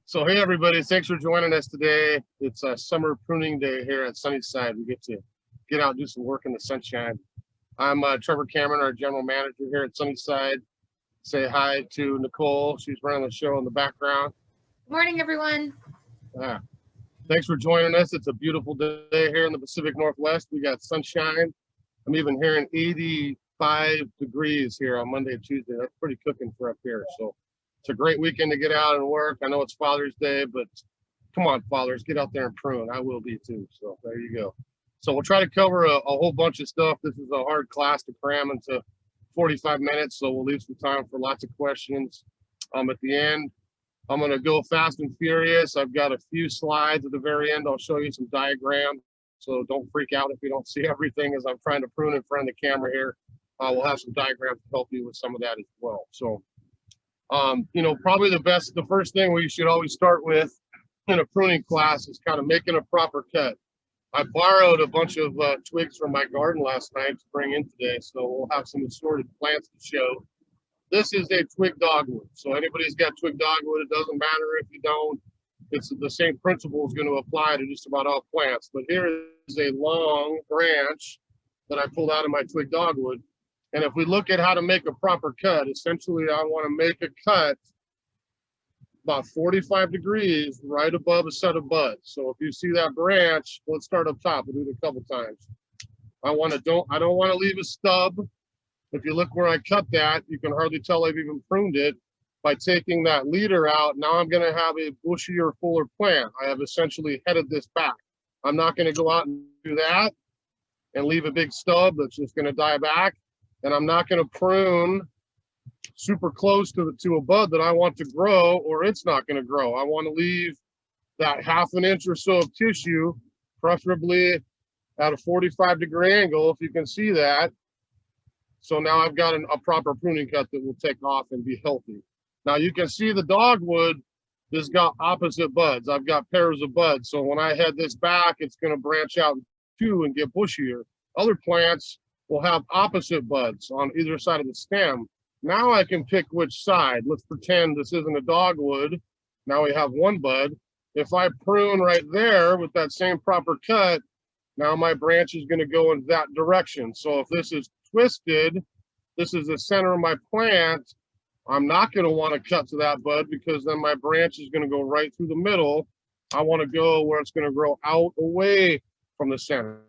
So hey everybody, thanks for joining us today. It's a summer pruning day here at Sunnyside. We get to get out and do some work in the sunshine. I'm Trevor Cameron, our general manager here at Sunnyside. Say hi to Nicole. She's running the show in the background. Good morning, everyone. Thanks for joining us. It's a beautiful day here in the Pacific Northwest. We got sunshine. I'm even hearing 85 degrees here on Monday and Tuesday. That's pretty cooking for up here. So it's a great weekend to get out and work. I know it's Father's Day, but come on, fathers, get out there and prune. I will be too. So there you go. So we'll try to cover a whole bunch of stuff. This is a hard class to cram into 45 minutes, so we'll leave some time for lots of questions. At the end, I'm going to go fast and furious. I've got a few slides at the very end. I'll show you some diagrams, so don't freak out if you don't see everything as I'm trying to prune in front of the camera here. We'll have some diagrams to help you with some of that as well. So probably the first thing we should always start with in a pruning class is kind of making a proper cut. I borrowed a bunch of twigs from my garden last night to bring in today, so we'll have some assorted plants to show. This is a twig dogwood. So anybody's got twig dogwood, it doesn't matter if you don't. It's the same principle is going to apply to just about all plants. But here is a long branch that I pulled out of my twig dogwood. And if we look at how to make a proper cut, essentially I want to make a cut about 45 degrees right above a set of buds. So if you see that branch, let's start up top. We'll do it a couple times. I don't want to leave a stub. If you look where I cut that, you can hardly tell I've even pruned it. By taking that leader out, now I'm going to have a bushier, fuller plant. I have essentially headed this back. I'm not going to go out and do that and leave a big stub that's just going to die back. And I'm not going to prune super close to a bud that I want to grow, or it's not going to grow. I want to leave that ½ an inch or so of tissue, preferably at a 45-degree angle, if you can see that. So now I've got a proper pruning cut that will take off and be healthy. Now you can see the dogwood has got opposite buds. I've got pairs of buds. So when I head this back, it's going to branch out too and get bushier. Other plants will have opposite buds on either side of the stem. Now I can pick which side. Let's pretend this isn't a dogwood. Now we have one bud. If I prune right there with that same proper cut, now my branch is going to go in that direction. So if this is twisted, this is the center of my plant, I'm not going to want to cut to that bud because then my branch is going to go right through the middle. I want to go where it's going to grow out away from the center.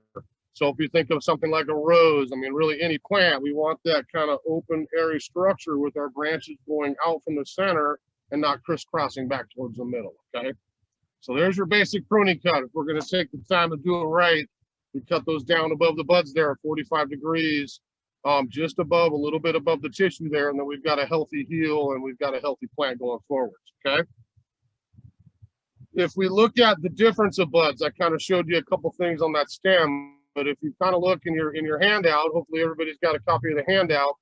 So if you think of something like a rose, I mean, really any plant, we want that kind of open, airy structure with our branches going out from the center and not crisscrossing back towards the middle, okay? So there's your basic pruning cut. If we're going to take the time to do it right, we cut those down above the buds there at 45 degrees, just above, a little bit above the tissue there, and then we've got a healthy heel and we've got a healthy plant going forwards, okay? If we look at the difference of buds, I kind of showed you a couple things on that stem. But if you kind of look in your handout, hopefully everybody's got a copy of the handout.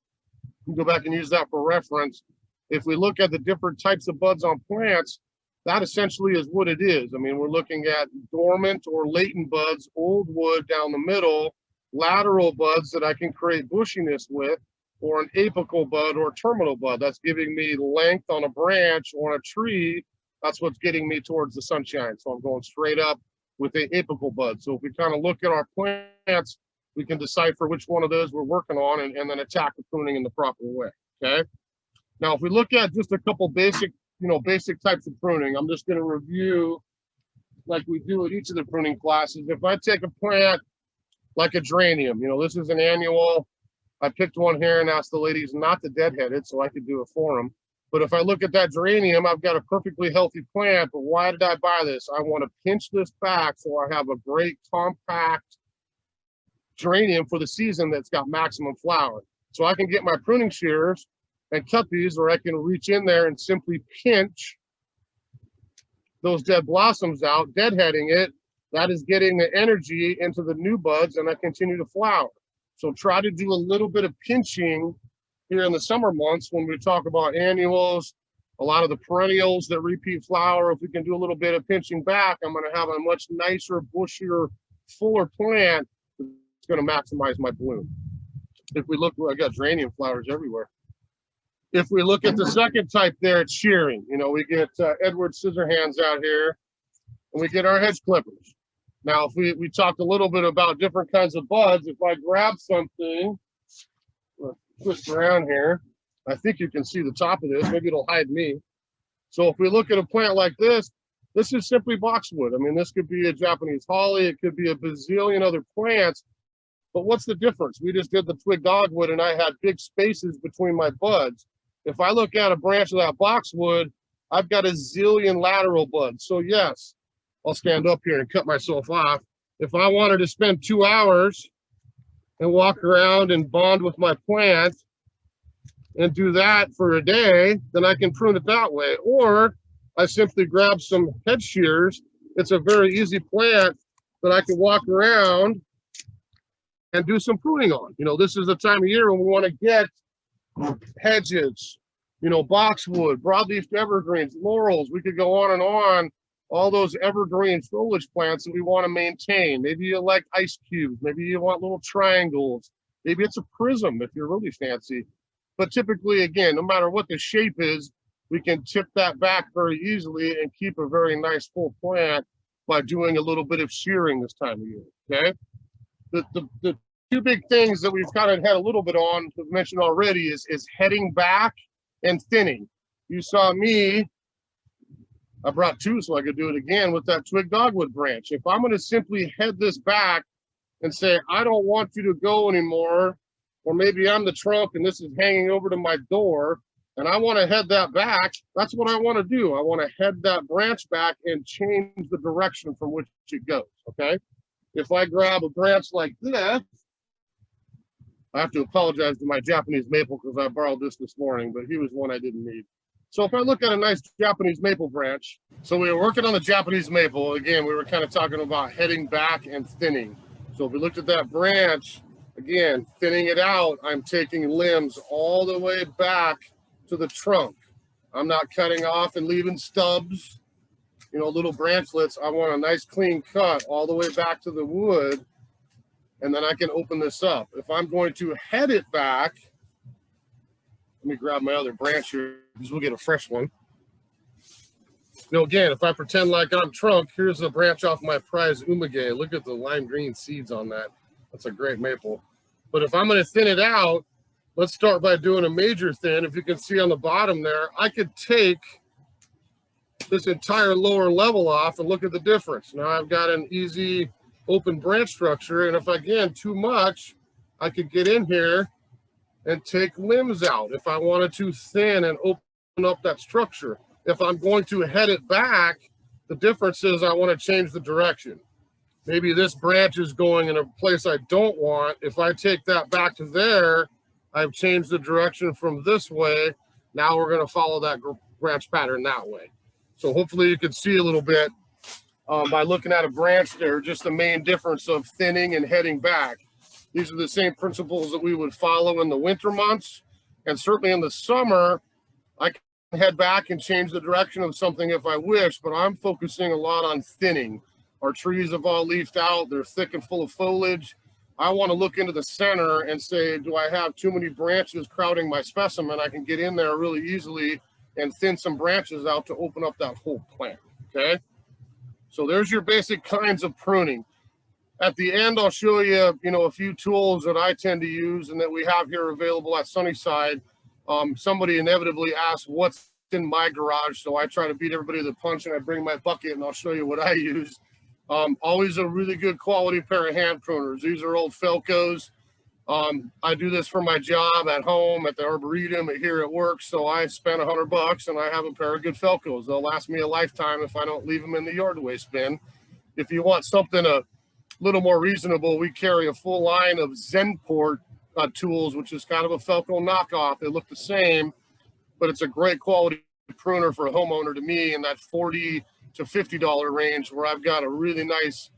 You can go back and use that for reference. If we look at the different types of buds on plants, that essentially is what it is. I mean, we're looking at dormant or latent buds, old wood down the middle, lateral buds that I can create bushiness with, or an apical bud or terminal bud. That's giving me length on a branch or on a tree. That's what's getting me towards the sunshine. So I'm going straight up with a apical bud. So if we kind of look at our plants, we can decipher which one of those we're working on and then attack the pruning in the proper way, okay? Now, if we look at just a couple basic types of pruning, I'm just going to review like we do at each of the pruning classes. If I take a plant like a geranium, this is an annual. I picked one here and asked the ladies not to deadhead it so I could do it for them. But if I look at that geranium, I've got a perfectly healthy plant, but why did I buy this? I want to pinch this back so I have a great compact geranium for the season that's got maximum flower. So I can get my pruning shears and cut these, or I can reach in there and simply pinch those dead blossoms out, deadheading it. That is getting the energy into the new buds and I continue to flower. So try to do a little bit of pinching here in the summer months when we talk about annuals, a lot of the perennials that repeat flower. If we can do a little bit of pinching back, I'm going to have a much nicer, bushier, fuller plant that's going to maximize my bloom. If we look, I got geranium flowers everywhere. If we look at the second type there, it's shearing. You know, we get Edward Scissorhands out here, and we get our hedge clippers. Now, if we talked a little bit about different kinds of buds, if I grab something, let's twist around here, I think you can see the top of this. Maybe it'll hide me. So if we look at a plant like this is simply boxwood. I mean, this could be a Japanese holly. It could be a bazillion other plants. But what's the difference? We just did the twig dogwood, and I had big spaces between my buds. If I look at a branch of that boxwood, I've got a zillion lateral buds. So yes, I'll stand up here and cut myself off. If I wanted to spend 2 hours and walk around and bond with my plant and do that for a day, then I can prune it that way. Or I simply grab some head shears. It's a very easy plant that I can walk around and do some pruning on. You know, this is the time of year when we want to get hedges, you know, boxwood, broadleaf evergreens, laurels. We could go on, all those evergreen foliage plants that we want to maintain. Maybe you like ice cubes, maybe you want little triangles, maybe it's a prism if you're really fancy. But typically, again, no matter what the shape is, we can tip that back very easily and keep a very nice full plant by doing a little bit of shearing this time of year, okay? The two big things that we've kind of had a little bit on to mention already is heading back and thinning. You saw me, I brought two so I could do it again with that twig dogwood branch. If I'm going to simply head this back and say, I don't want you to go anymore, or maybe I'm the trunk and this is hanging over to my door, and I want to head that back, that's what I want to do. I want to head that branch back and change the direction from which it goes, okay? If I grab a branch like this, I have to apologize to my Japanese maple because I borrowed this morning, but he was one I didn't need. So if I look at a nice Japanese maple branch, so we were working on the Japanese maple. Again, we were kind of talking about heading back and thinning. So if we looked at that branch, again, thinning it out, I'm taking limbs all the way back to the trunk. I'm not cutting off and leaving stubs, you know, little branchlets. I want a nice clean cut all the way back to the wood, and then I can open this up. If I'm going to head it back, let me grab my other branch here because we'll get a fresh one. You know, again, if I pretend like I'm trunk, here's a branch off my prize umage. Look at the lime green seeds on that. That's a great maple. But if I'm going to thin it out, let's start by doing a major thin. If you can see on the bottom there, I could take this entire lower level off and look at the difference. Now I've got an easy open branch structure, and if again too much, I could get in here and take limbs out if I wanted to thin and open up that structure. If I'm going to head it back, the difference is I want to change the direction. Maybe this branch is going in a place I don't want. If I take that back to there, I've changed the direction from this way. Now we're going to follow that branch pattern that way. So hopefully you can see a little bit by looking at a branch there, just the main difference of thinning and heading back. These are the same principles that we would follow in the winter months. And certainly in the summer, I can head back and change the direction of something if I wish, but I'm focusing a lot on thinning. Our trees have all leafed out. They're thick and full of foliage. I want to look into the center and say, do I have too many branches crowding my specimen? I can get in there really easily and thin some branches out to open up that whole plant, okay? So there's your basic kinds of pruning. At the end, I'll show you, a few tools that I tend to use and that we have here available at Sunnyside. Somebody inevitably asked what's in my garage, so I try to beat everybody to the punch, and I bring my bucket and I'll show you what I use. Always a really good quality pair of hand pruners. These are old Felcos. I do this for my job at home, at the Arboretum, here at work, so I spent $100 and I have a pair of good Felcos. They'll last me a lifetime if I don't leave them in the yard to waste bin. If you want something a little more reasonable, we carry a full line of Zenport tools, which is kind of a Felco knockoff. They look the same, but it's a great quality pruner for a homeowner to me in that $40 to $50 range, where I've got a really nice,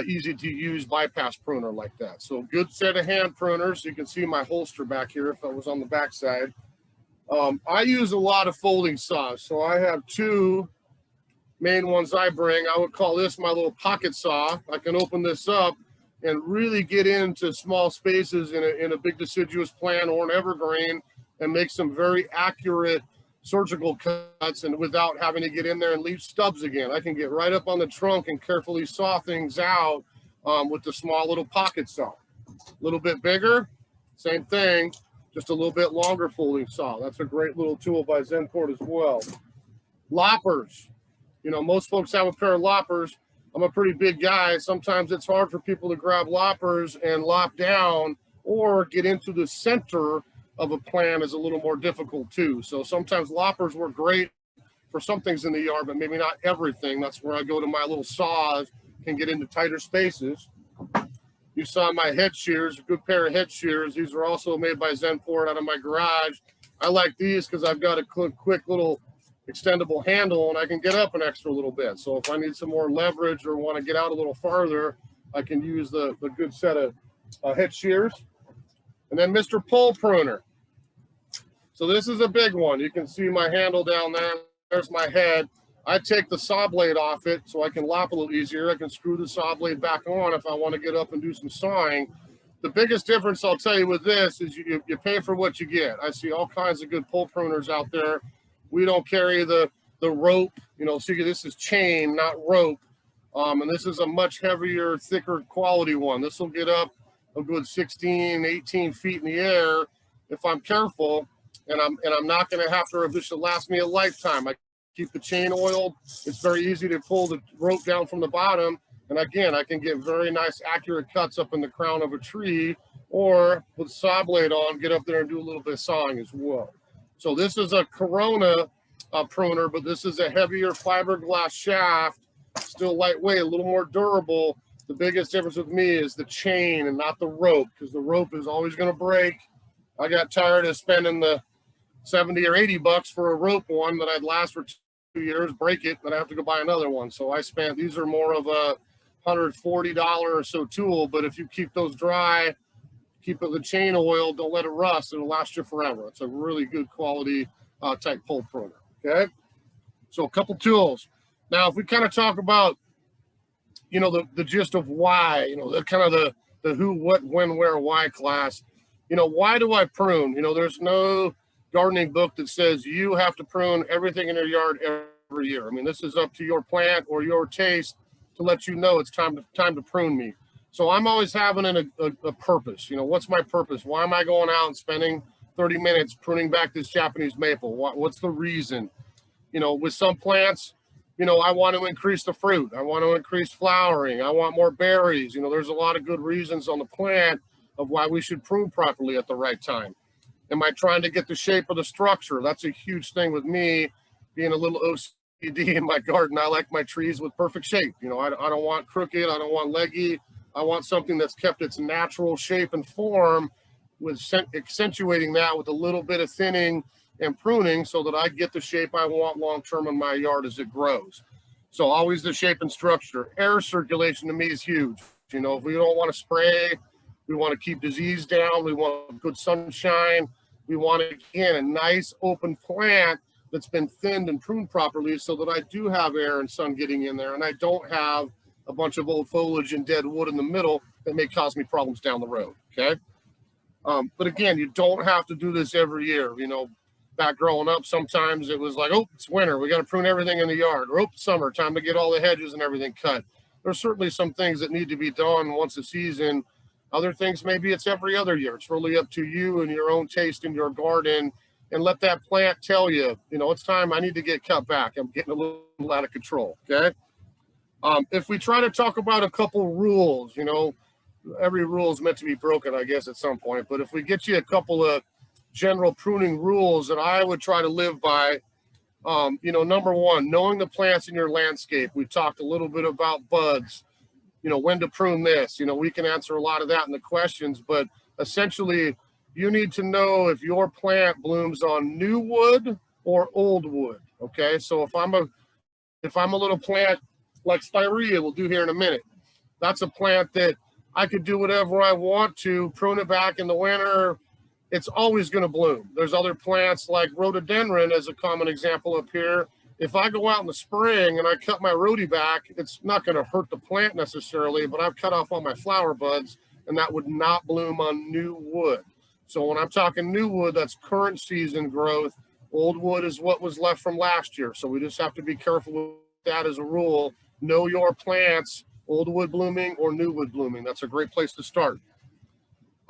easy to use bypass pruner like that. So good set of hand pruners. You can see my holster back here if I was on the back side. I use a lot of folding saws. So I have two main ones I bring. I would call this my little pocket saw. I can open this up and really get into small spaces in a big deciduous plant or an evergreen and make some very accurate surgical cuts, and without having to get in there and leave stubs again. I can get right up on the trunk and carefully saw things out with the small little pocket saw. A little bit bigger, same thing, just a little bit longer folding saw. That's a great little tool by Zenport as well. Loppers. You know, most folks have a pair of loppers. I'm a pretty big guy. Sometimes it's hard for people to grab loppers and lop down, or get into the center of a plant is a little more difficult too. So sometimes loppers work great for some things in the yard, but maybe not everything. That's where I go to my little saws, can get into tighter spaces. You saw my head shears, a good pair of head shears. These are also made by Zenport out of my garage. I like these because I've got a quick little extendable handle, and I can get up an extra little bit. So if I need some more leverage or want to get out a little farther, I can use the good set of head shears. And then Mr. Pole Pruner. So this is a big one. You can see my handle down there. There's my head. I take the saw blade off it so I can lop a little easier. I can screw the saw blade back on if I want to get up and do some sawing. The biggest difference I'll tell you with this is you pay for what you get. I see all kinds of good pole pruners out there. We don't carry the rope, you know, see, this is chain, not rope. And this is a much heavier, thicker quality one. This will get up a good 16, 18 feet in the air if I'm careful, and I'm not going to have to, this should last me a lifetime. I keep the chain oiled. It's very easy to pull the rope down from the bottom. And again, I can get very nice, accurate cuts up in the crown of a tree, or with saw blade on, get up there and do a little bit of sawing as well. So this is a Corona pruner, but this is a heavier fiberglass shaft, still lightweight, a little more durable. The biggest difference with me is the chain and not the rope, because the rope is always going to break. I got tired of spending the 70 or 80 bucks for a rope one that I'd last for 2 years, break it, then I have to go buy another one. So I spent, these are more of a $140 or so tool, but if you keep those dry, keep the chain oiled, don't let it rust, it'll last you forever. It's a really good quality type pole pruner. Okay, so a couple tools. Now, if we kind of talk about, you know, the gist of why, you know, the kind of the who, what, when, where, why class. You know, why do I prune? You know, there's no gardening book that says you have to prune everything in your yard every year. I mean, this is up to your plant or your taste to let you know it's time to prune me. So I'm always having a purpose. You know, what's my purpose? Why am I going out and spending 30 minutes pruning back this Japanese maple? What's the reason? You know, with some plants, you know, I want to increase the fruit. I want to increase flowering. I want more berries. You know, there's a lot of good reasons on the plant of why we should prune properly at the right time. Am I trying to get the shape of the structure? That's a huge thing with me, being a little OCD in my garden. I like my trees with perfect shape. You know, I don't want crooked. I don't want leggy. I want something that's kept its natural shape and form, with accentuating that with a little bit of thinning and pruning so that I get the shape I want long-term in my yard as it grows. So always the shape and structure. Air circulation to me is huge. You know, if we don't want to spray, we want to keep disease down, we want good sunshine, we want, again, a nice open plant that's been thinned and pruned properly so that I do have air and sun getting in there, and I don't have a bunch of old foliage and dead wood in the middle that may cause me problems down the road, okay? But again, you don't have to do this every year. You know, back growing up, sometimes it was like, oh, it's winter, we got to prune everything in the yard, or oh, summer, time to get all the hedges and everything cut. There's certainly some things that need to be done once a season. Other things, maybe it's every other year. It's really up to you and your own taste in your garden, and let that plant tell you, you know, it's time, I need to get cut back. I'm getting a little out of control, okay? If we try to talk about a couple rules, you know, every rule is meant to be broken, I guess, at some point. But if we get you a couple of general pruning rules that I would try to live by, you know, number one, knowing the plants in your landscape. We talked a little bit about buds, you know, when to prune this. You know, we can answer a lot of that in the questions, but essentially you need to know if your plant blooms on new wood or old wood. Okay, so if I'm a little plant like Spirea, we'll do here in a minute, that's a plant that I could do whatever I want to, prune it back in the winter, it's always going to bloom. There's other plants like rhododendron as a common example up here. If I go out in the spring and I cut my rhodie back, it's not going to hurt the plant necessarily, but I've cut off all my flower buds, and that would not bloom on new wood. So when I'm talking new wood, that's current season growth. Old wood is what was left from last year. So we just have to be careful with that as a rule. Know your plants, old wood blooming or new wood blooming. That's a great place to start.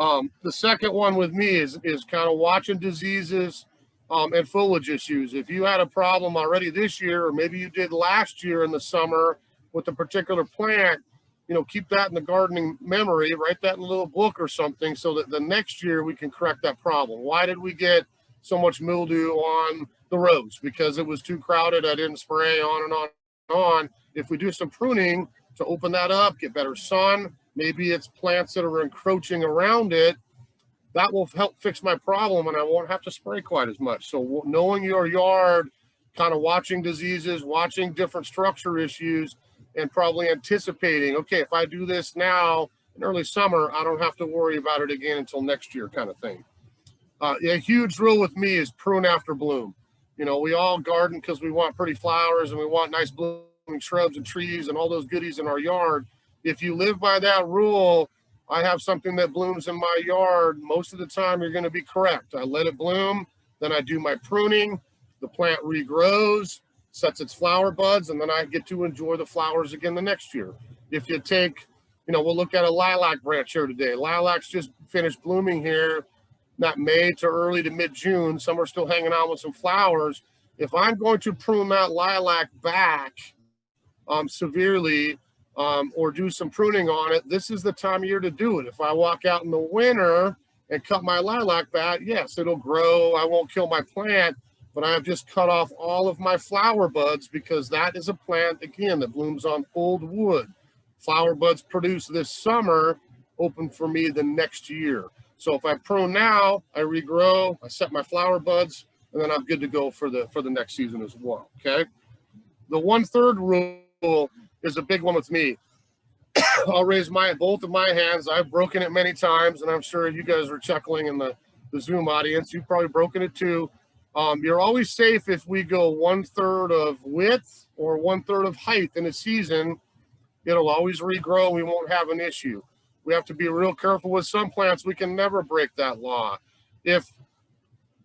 The second one with me is kind of watching diseases and foliage issues. If you had a problem already this year, or maybe you did last year in the summer with a particular plant, you know, keep that in the gardening memory, write that in a little book or something so that the next year we can correct that problem. Why did we get so much mildew on the rose? Because it was too crowded. I didn't spray, on and on and on. If we do some pruning to open that up, get better sun, maybe it's plants that are encroaching around it, that will help fix my problem and I won't have to spray quite as much. So knowing your yard, kind of watching diseases, watching different structure issues, and probably anticipating, okay, if I do this now in early summer, I don't have to worry about it again until next year, kind of thing. A huge rule with me is prune after bloom. You know, we all garden because we want pretty flowers and we want nice blooming shrubs and trees and all those goodies in our yard. If you live by that rule, I have something that blooms in my yard, most of the time you're going to be correct. I let it bloom, then I do my pruning, the plant regrows, sets its flower buds, and then I get to enjoy the flowers again the next year. If you take, you know, we'll look at a lilac branch here today. Lilacs just finished blooming here, not May to early to mid-June. Some are still hanging on with some flowers. If I'm going to prune that lilac back severely or do some pruning on it, this is the time of year to do it. If I walk out in the winter and cut my lilac back, yes, it'll grow. I won't kill my plant, but I have just cut off all of my flower buds because that is a plant, again, that blooms on old wood. Flower buds produce this summer, open for me the next year. So if I prune now, I regrow, I set my flower buds, and then I'm good to go for the next season as well, okay? The 1/3 rule is a big one with me. I'll raise both of my hands. I've broken it many times, and I'm sure you guys are chuckling in the Zoom audience. You've probably broken it too. You're always safe if we go 1/3 of width or 1/3 of height in a season. It'll always regrow. We won't have an issue. We have to be real careful with some plants. We can never break that law. If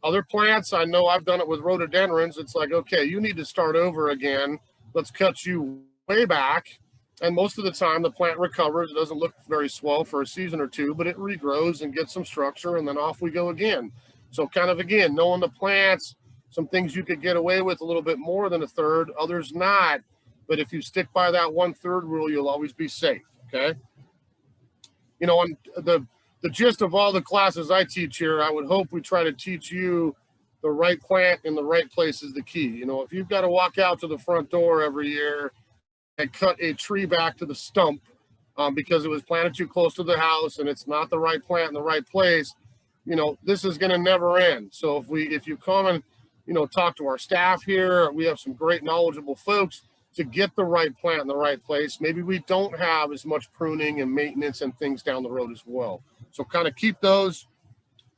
other plants, I know I've done it with rhododendrons, it's like, okay, you need to start over again. Let's cut you way back. And most of the time the plant recovers. It doesn't look very swell for a season or two, but it regrows and gets some structure, and then off we go again. So kind of, again, knowing the plants, some things you could get away with a little bit more than 1/3, others not. But if you stick by that 1/3 rule, you'll always be safe, okay? You know, and the gist of all the classes I teach here, I would hope we try to teach you the right plant in the right place is the key. You know, if you've got to walk out to the front door every year and cut a tree back to the stump because it was planted too close to the house and it's not the right plant in the right place, you know, this is going to never end. So if you come and, you know, talk to our staff here, we have some great knowledgeable folks to get the right plant in the right place. Maybe we don't have as much pruning and maintenance and things down the road as well. So kind of keep those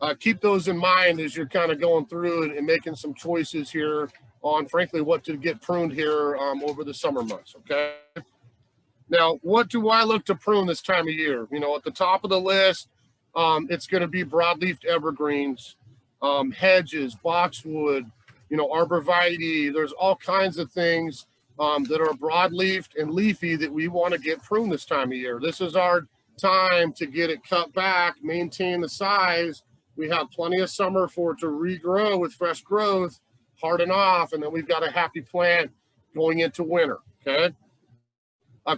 in mind as you're kind of going through and making some choices here on, frankly, what to get pruned here over the summer months, okay? Now, what do I look to prune this time of year? You know, at the top of the list, it's going to be broadleaf evergreens, hedges, boxwood, you know, arborvitae. There's all kinds of things that are broadleafed and leafy that we want to get pruned this time of year. This is our time to get it cut back, maintain the size. We have plenty of summer for it to regrow with fresh growth, harden off, and then we've got a happy plant going into winter, okay?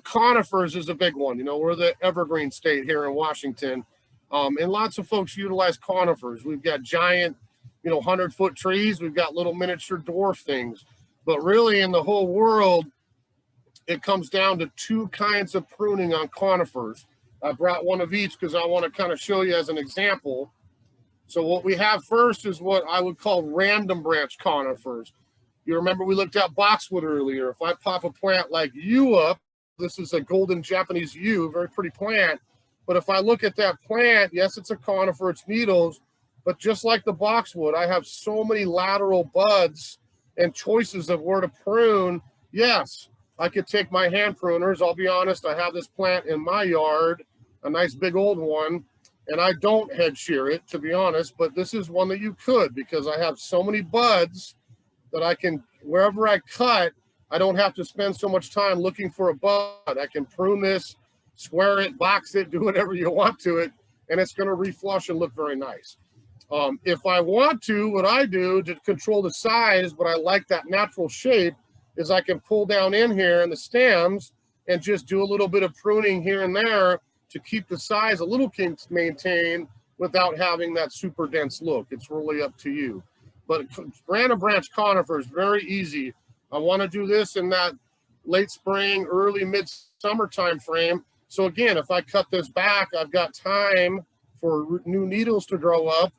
Conifers is a big one. You know, we're the evergreen state here in Washington, and lots of folks utilize conifers. We've got giant, you know, 100-foot trees. We've got little miniature dwarf things. But really in the whole world, it comes down to 2 kinds of pruning on conifers. I brought one of each because I want to kind of show you as an example. So what we have first is what I would call random branch conifers. You remember we looked at boxwood earlier. If I pop a plant like yew up, this is a golden Japanese yew, very pretty plant. But if I look at that plant, yes, it's a conifer, it's needles, but just like the boxwood, I have so many lateral buds and choices of where to prune. Yes, I could take my hand pruners. I'll be honest, I have this plant in my yard, a nice big old one, And I don't head shear it, to be honest, but this is one that you could, because I have so many buds that I can, wherever I cut, I don't have to spend so much time looking for a bud. I can prune this, square it, box it, do whatever you want to it, and it's going to reflush and look very nice. If I want to, what I do to control the size, but I like that natural shape, is I can pull down in here in the stems and just do a little bit of pruning here and there to keep the size a little maintained without having that super dense look. It's really up to you. But random branch conifers, very easy. I want to do this in that late spring, early midsummer time frame. So again, if I cut this back, I've got time for new needles to grow up,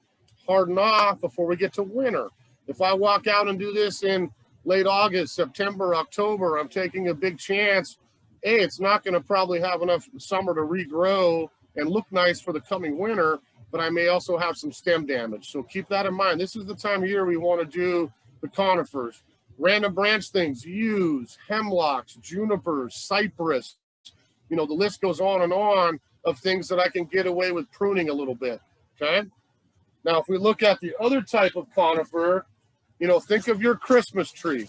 harden off before we get to winter. If I walk out and do this in late August, September, October, I'm taking a big chance. A, it's not going to probably have enough summer to regrow and look nice for the coming winter, but I may also have some stem damage. So keep that in mind. This is the time of year we want to do the conifers. Random branch things, yews, hemlocks, junipers, cypress. You know, the list goes on and on of things that I can get away with pruning a little bit, okay? Now, if we look at the other type of conifer, you know, think of your Christmas tree.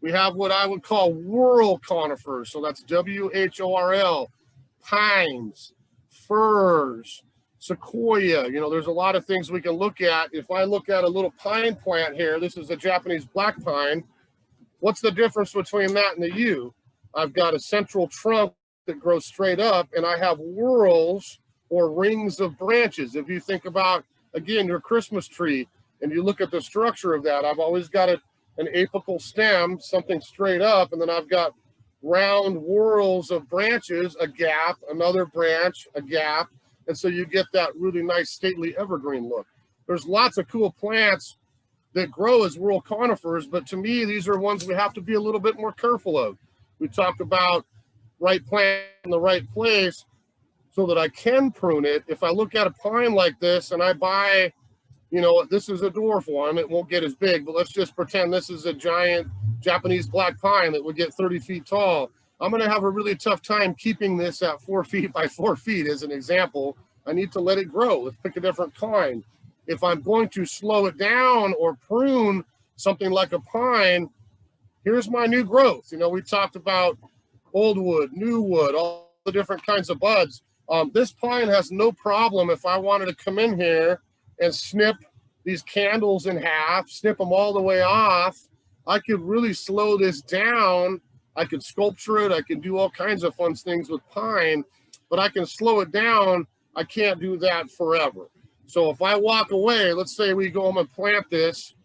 We have what I would call whorl conifers. So that's W-H-O-R-L, pines, firs, sequoia. You know, there's a lot of things we can look at. If I look at a little pine plant here, this is a Japanese black pine. What's the difference between that and the yew? I've got a central trunk that grows straight up, and I have whorls or rings of branches. If you think about, again, your Christmas tree, and you look at the structure of that, I've always got an apical stem, something straight up, and then I've got round whorls of branches, a gap, another branch, a gap, and so you get that really nice stately evergreen look. There's lots of cool plants that grow as whorl conifers, but to me, these are ones we have to be a little bit more careful of. We talked about right plant in the right place so that I can prune it. If I look at a pine like this and I buy, you know, this is a dwarf one, it won't get as big, but let's just pretend this is a giant Japanese black pine that would get 30 feet tall. I'm going to have a really tough time keeping this at 4 feet by 4 feet as an example. I need to let it grow. Let's pick a different kind. If I'm going to slow it down or prune something like a pine, here's my new growth. You know, we talked about old wood, new wood, all the different kinds of buds. This pine has no problem if I wanted to come in here and snip these candles in half, snip them all the way off. I could really slow this down. I could sculpture it. I can do all kinds of fun things with pine, but I can slow it down. I can't do that forever. So if I walk away, let's say we go home and plant this,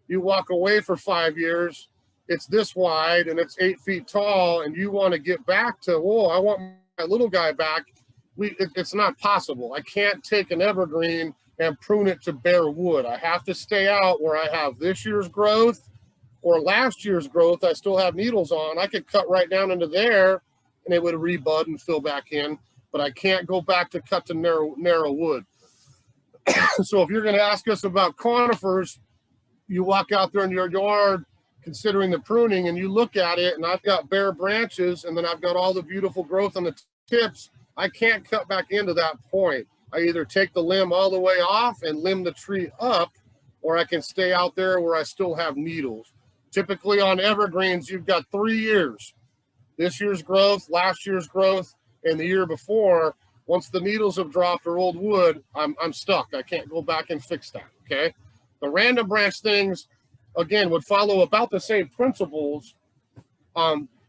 you walk away for 5 years, it's this wide and it's 8 feet tall, and you want to get back to, whoa, I want my little guy back. It's not possible. I can't take an evergreen and prune it to bare wood. I have to stay out where I have this year's growth or last year's growth. I still have needles on. I could cut right down into there and it would rebud and fill back in, but I can't go back to cut to narrow wood. So if you're going to ask us about conifers, you walk out there in your yard considering the pruning and you look at it, and I've got bare branches and then I've got all the beautiful growth on the tips. I can't cut back into that point. I either take the limb all the way off and limb the tree up, or I can stay out there where I still have needles. Typically on evergreens, you've got 3 years. This year's growth, last year's growth, and the year before. Once the needles have dropped or old wood, I'm stuck. I can't go back and fix that, okay? The random branch things, again, would follow about the same principles.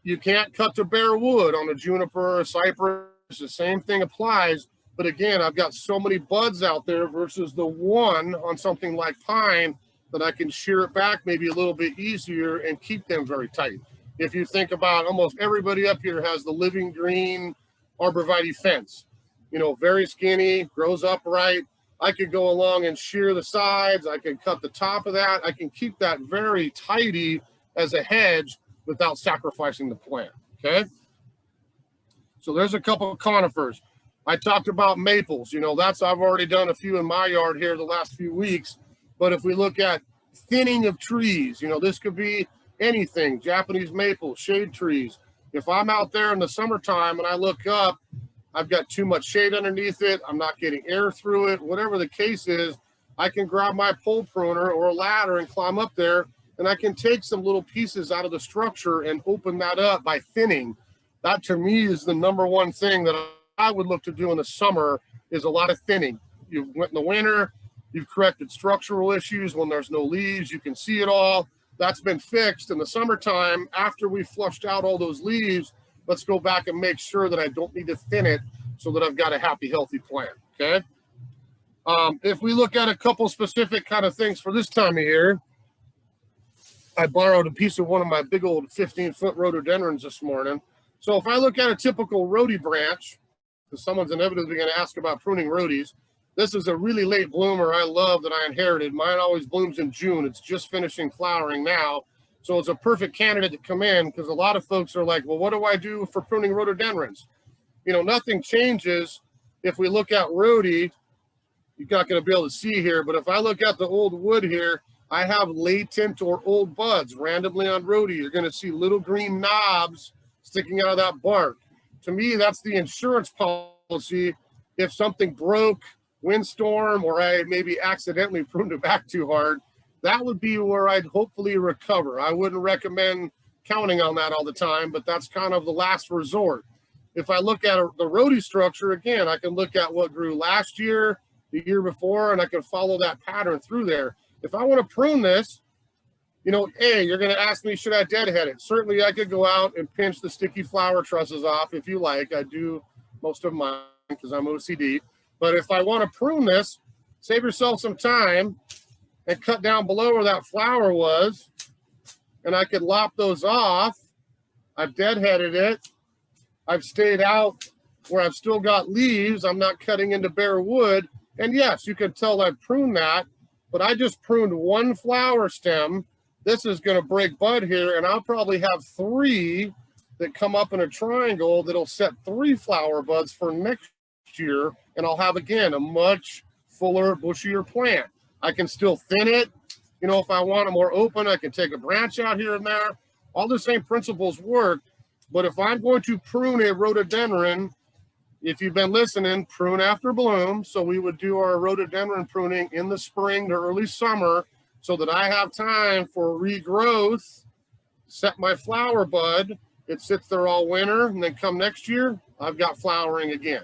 You can't cut to bare wood on a juniper or cypress. The same thing applies. But again, I've got so many buds out there versus the one on something like pine that I can shear it back maybe a little bit easier and keep them very tight. If you think about, almost everybody up here has the living green arborvitae fence. You know, very skinny, grows upright. I could go along and shear the sides. I can cut the top of that. I can keep that very tidy as a hedge without sacrificing the plant, okay? So there's a couple of conifers. I talked about maples. You know, I've already done a few in my yard here the last few weeks. But if we look at thinning of trees, you know, this could be anything, Japanese maple, shade trees. If I'm out there in the summertime and I look up, I've got too much shade underneath it, I'm not getting air through it, whatever the case is, I can grab my pole pruner or a ladder and climb up there, and I can take some little pieces out of the structure and open that up by thinning. That to me is the #1 thing that I would look to do in the summer, is a lot of thinning. You went in the winter, you've corrected structural issues. When there's no leaves, you can see it all. That's been fixed. In the summertime, after we flushed out all those leaves, let's go back and make sure that I don't need to thin it so that I've got a happy, healthy plant, okay? If we look at a couple specific kind of things for this time of year, I borrowed a piece of one of my big old 15-foot rhododendrons this morning. So if I look at a typical rhodie branch, because someone's inevitably going to ask about pruning rhodies, this is a really late bloomer I love that I inherited. Mine always blooms in June. It's just finishing flowering now. So it's a perfect candidate to come in, because a lot of folks are like, well, what do I do for pruning rhododendrons? You know, nothing changes. If we look at rhodie, you're not going to be able to see here, but if I look at the old wood here, I have latent or old buds randomly on rhodie. You're going to see little green knobs sticking out of that bark. To me, that's the insurance policy. If something broke, windstorm, or I maybe accidentally pruned it back too hard, that would be where I'd hopefully recover. I wouldn't recommend counting on that all the time, but that's kind of the last resort. If I look at the rhodie structure, again, I can look at what grew last year, the year before, and I can follow that pattern through there. If I want to prune this, you know, A, you're going to ask me, should I deadhead it? Certainly I could go out and pinch the sticky flower trusses off if you like. I do most of mine because I'm OCD. But if I want to prune this, save yourself some time and cut down below where that flower was, and I could lop those off. I've deadheaded it. I've stayed out where I've still got leaves. I'm not cutting into bare wood. And yes, you can tell I pruned that, but I just pruned one flower stem. This is going to break bud here, and I'll probably have 3 that come up in a triangle that'll set 3 flower buds for next year, and I'll have, again, a much fuller, bushier plant. I can still thin it. You know, if I want it more open, I can take a branch out here and there. All the same principles work, but if I'm going to prune a rhododendron, if you've been listening, prune after bloom. So we would do our rhododendron pruning in the spring to early summer so that I have time for regrowth, set my flower bud. It sits there all winter, and then come next year, I've got flowering again.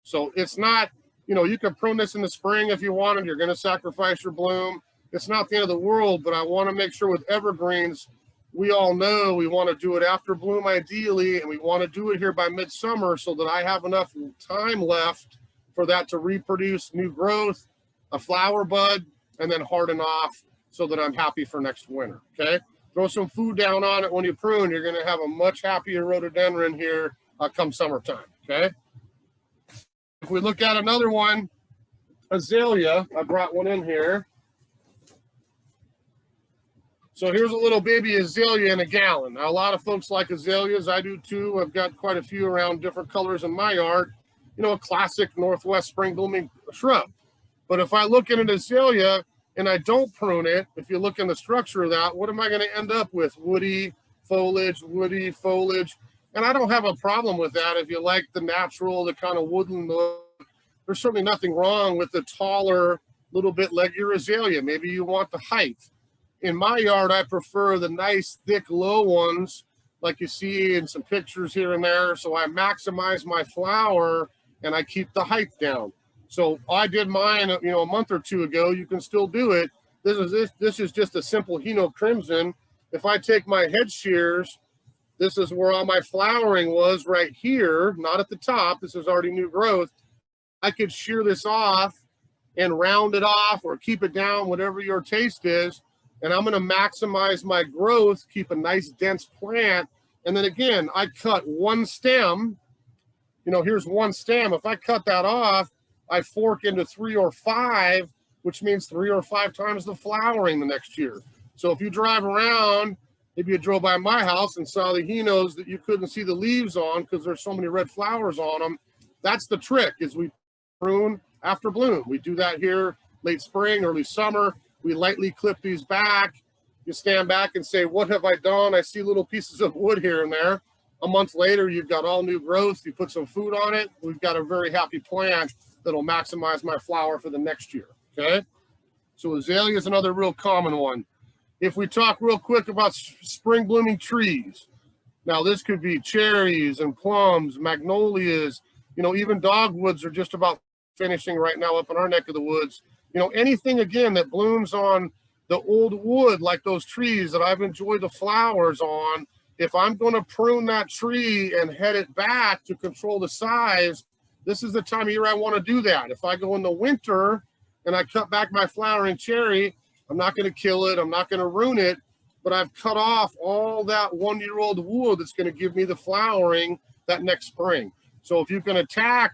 So it's not, you know, you can prune this in the spring if you wanted. You're going to sacrifice your bloom. It's not the end of the world, but I want to make sure with evergreens, we all know we want to do it after bloom ideally, and we want to do it here by midsummer so that I have enough time left for that to reproduce new growth, a flower bud, and then harden off so that I'm happy for next winter, okay? Throw some food down on it when you prune. You're going to have a much happier rhododendron here come summertime, okay? If we look at another one, Azalea, I brought one in here. So here's a little baby azalea in a gallon. Now, a lot of folks like azaleas. I do too. I've got quite a few around different colors in my yard. You know, a classic Northwest spring blooming shrub. But if I look at an azalea and I don't prune it, if you look in the structure of that, what am I going to end up with? Woody foliage. And I don't have a problem with that. If you like the natural, the kind of woodland look, there's certainly nothing wrong with the taller, little bit leggier azalea. Maybe you want the height. In my yard, I prefer the nice, thick, low ones like you see in some pictures here and there. So I maximize my flower and I keep the height down. So I did mine, you know, a month or 2 ago. You can still do it. This is just a simple Hino Crimson. If I take my head shears, this is where all my flowering was right here, not at the top. This is already new growth. I could shear this off and round it off or keep it down, whatever your taste is. And I'm going to maximize my growth, keep a nice dense plant. And then again, I cut one stem. You know, here's one stem. If I cut that off, I fork into 3 or 5, which means 3 or 5 times the flowering the next year. So if you drive around, maybe you drove by my house and saw the Hinos that you couldn't see the leaves on because there's so many red flowers on them. That's the trick, is we prune after bloom. We do that here late spring, early summer. We lightly clip these back. You stand back and say, what have I done? I see little pieces of wood here and there. A month later, you've got all new growth. You put some food on it. We've got a very happy plant that'll maximize my flower for the next year, okay? So azalea is another real common one. If we talk real quick about spring blooming trees, now this could be cherries and plums, magnolias, you know, even dogwoods are just about finishing right now up in our neck of the woods. You know, anything again that blooms on the old wood, like those trees that I've enjoyed the flowers on, if I'm going to prune that tree and head it back to control the size, this is the time of year I want to do that. If I go in the winter and I cut back my flowering cherry, I'm not going to kill it, I'm not going to ruin it, but I've cut off all that one-year-old wood that's going to give me the flowering that next spring. So if you can attack,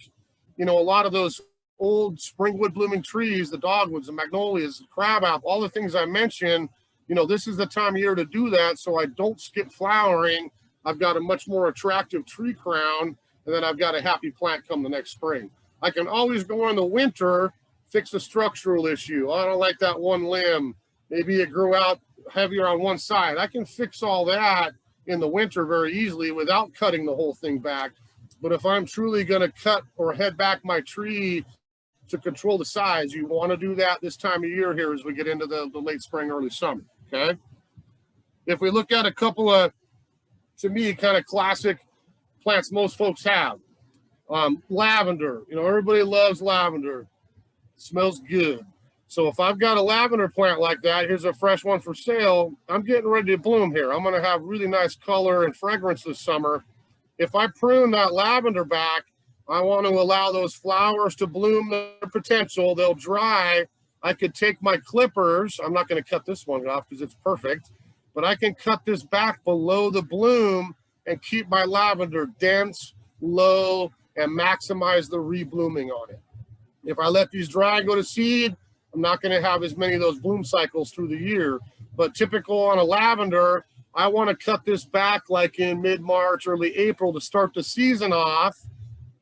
you know, a lot of those old springwood blooming trees, the dogwoods, the magnolias, the crabapple, all the things I mentioned, you know, this is the time of year to do that so I don't skip flowering. I've got a much more attractive tree crown, and then I've got a happy plant come the next spring. I can always go in the winter, fix a structural issue. I don't like that one limb. Maybe it grew out heavier on one side. I can fix all that in the winter very easily without cutting the whole thing back. But if I'm truly going to cut or head back my tree to control the size, you want to do that this time of year here as we get into the late spring, early summer, okay? If we look at a couple of, to me, kind of classic plants most folks have, lavender. You know, everybody loves lavender. It smells good. So if I've got a lavender plant like that, here's a fresh one for sale. I'm getting ready to bloom here. I'm going to have really nice color and fragrance this summer. If I prune that lavender back, I want to allow those flowers to bloom their potential. They'll dry. I could take my clippers. I'm not going to cut this one off because it's perfect, but I can cut this back below the bloom and keep my lavender dense, low, and maximize the reblooming on it. If I let these dry and go to seed, I'm not going to have as many of those bloom cycles through the year. But typical on a lavender, I want to cut this back like in mid-March, early April to start the season off.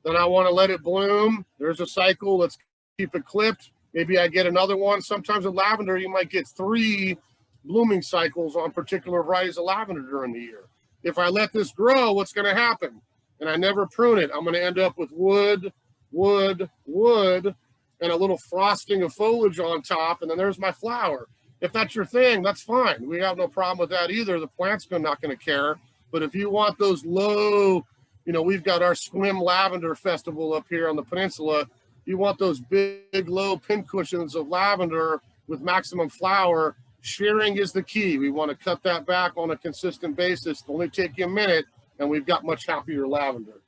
Then I want to let it bloom. There's a cycle. Let's keep it clipped. Maybe I get another one. Sometimes with lavender, you might get 3 blooming cycles on particular varieties of lavender during the year. If I let this grow, what's going to happen? And I never prune it, I'm going to end up with wood, wood, wood, and a little frosting of foliage on top, and then there's my flower. If that's your thing, that's fine. We have no problem with that either. The plant's not going to care. But if you want those low, you know, we've got our Swim Lavender Festival up here on the peninsula. You want those big, low pincushions of lavender with maximum flower. Shearing is the key. We want to cut that back on a consistent basis. It'll only take you a minute, and we've got much happier lavender.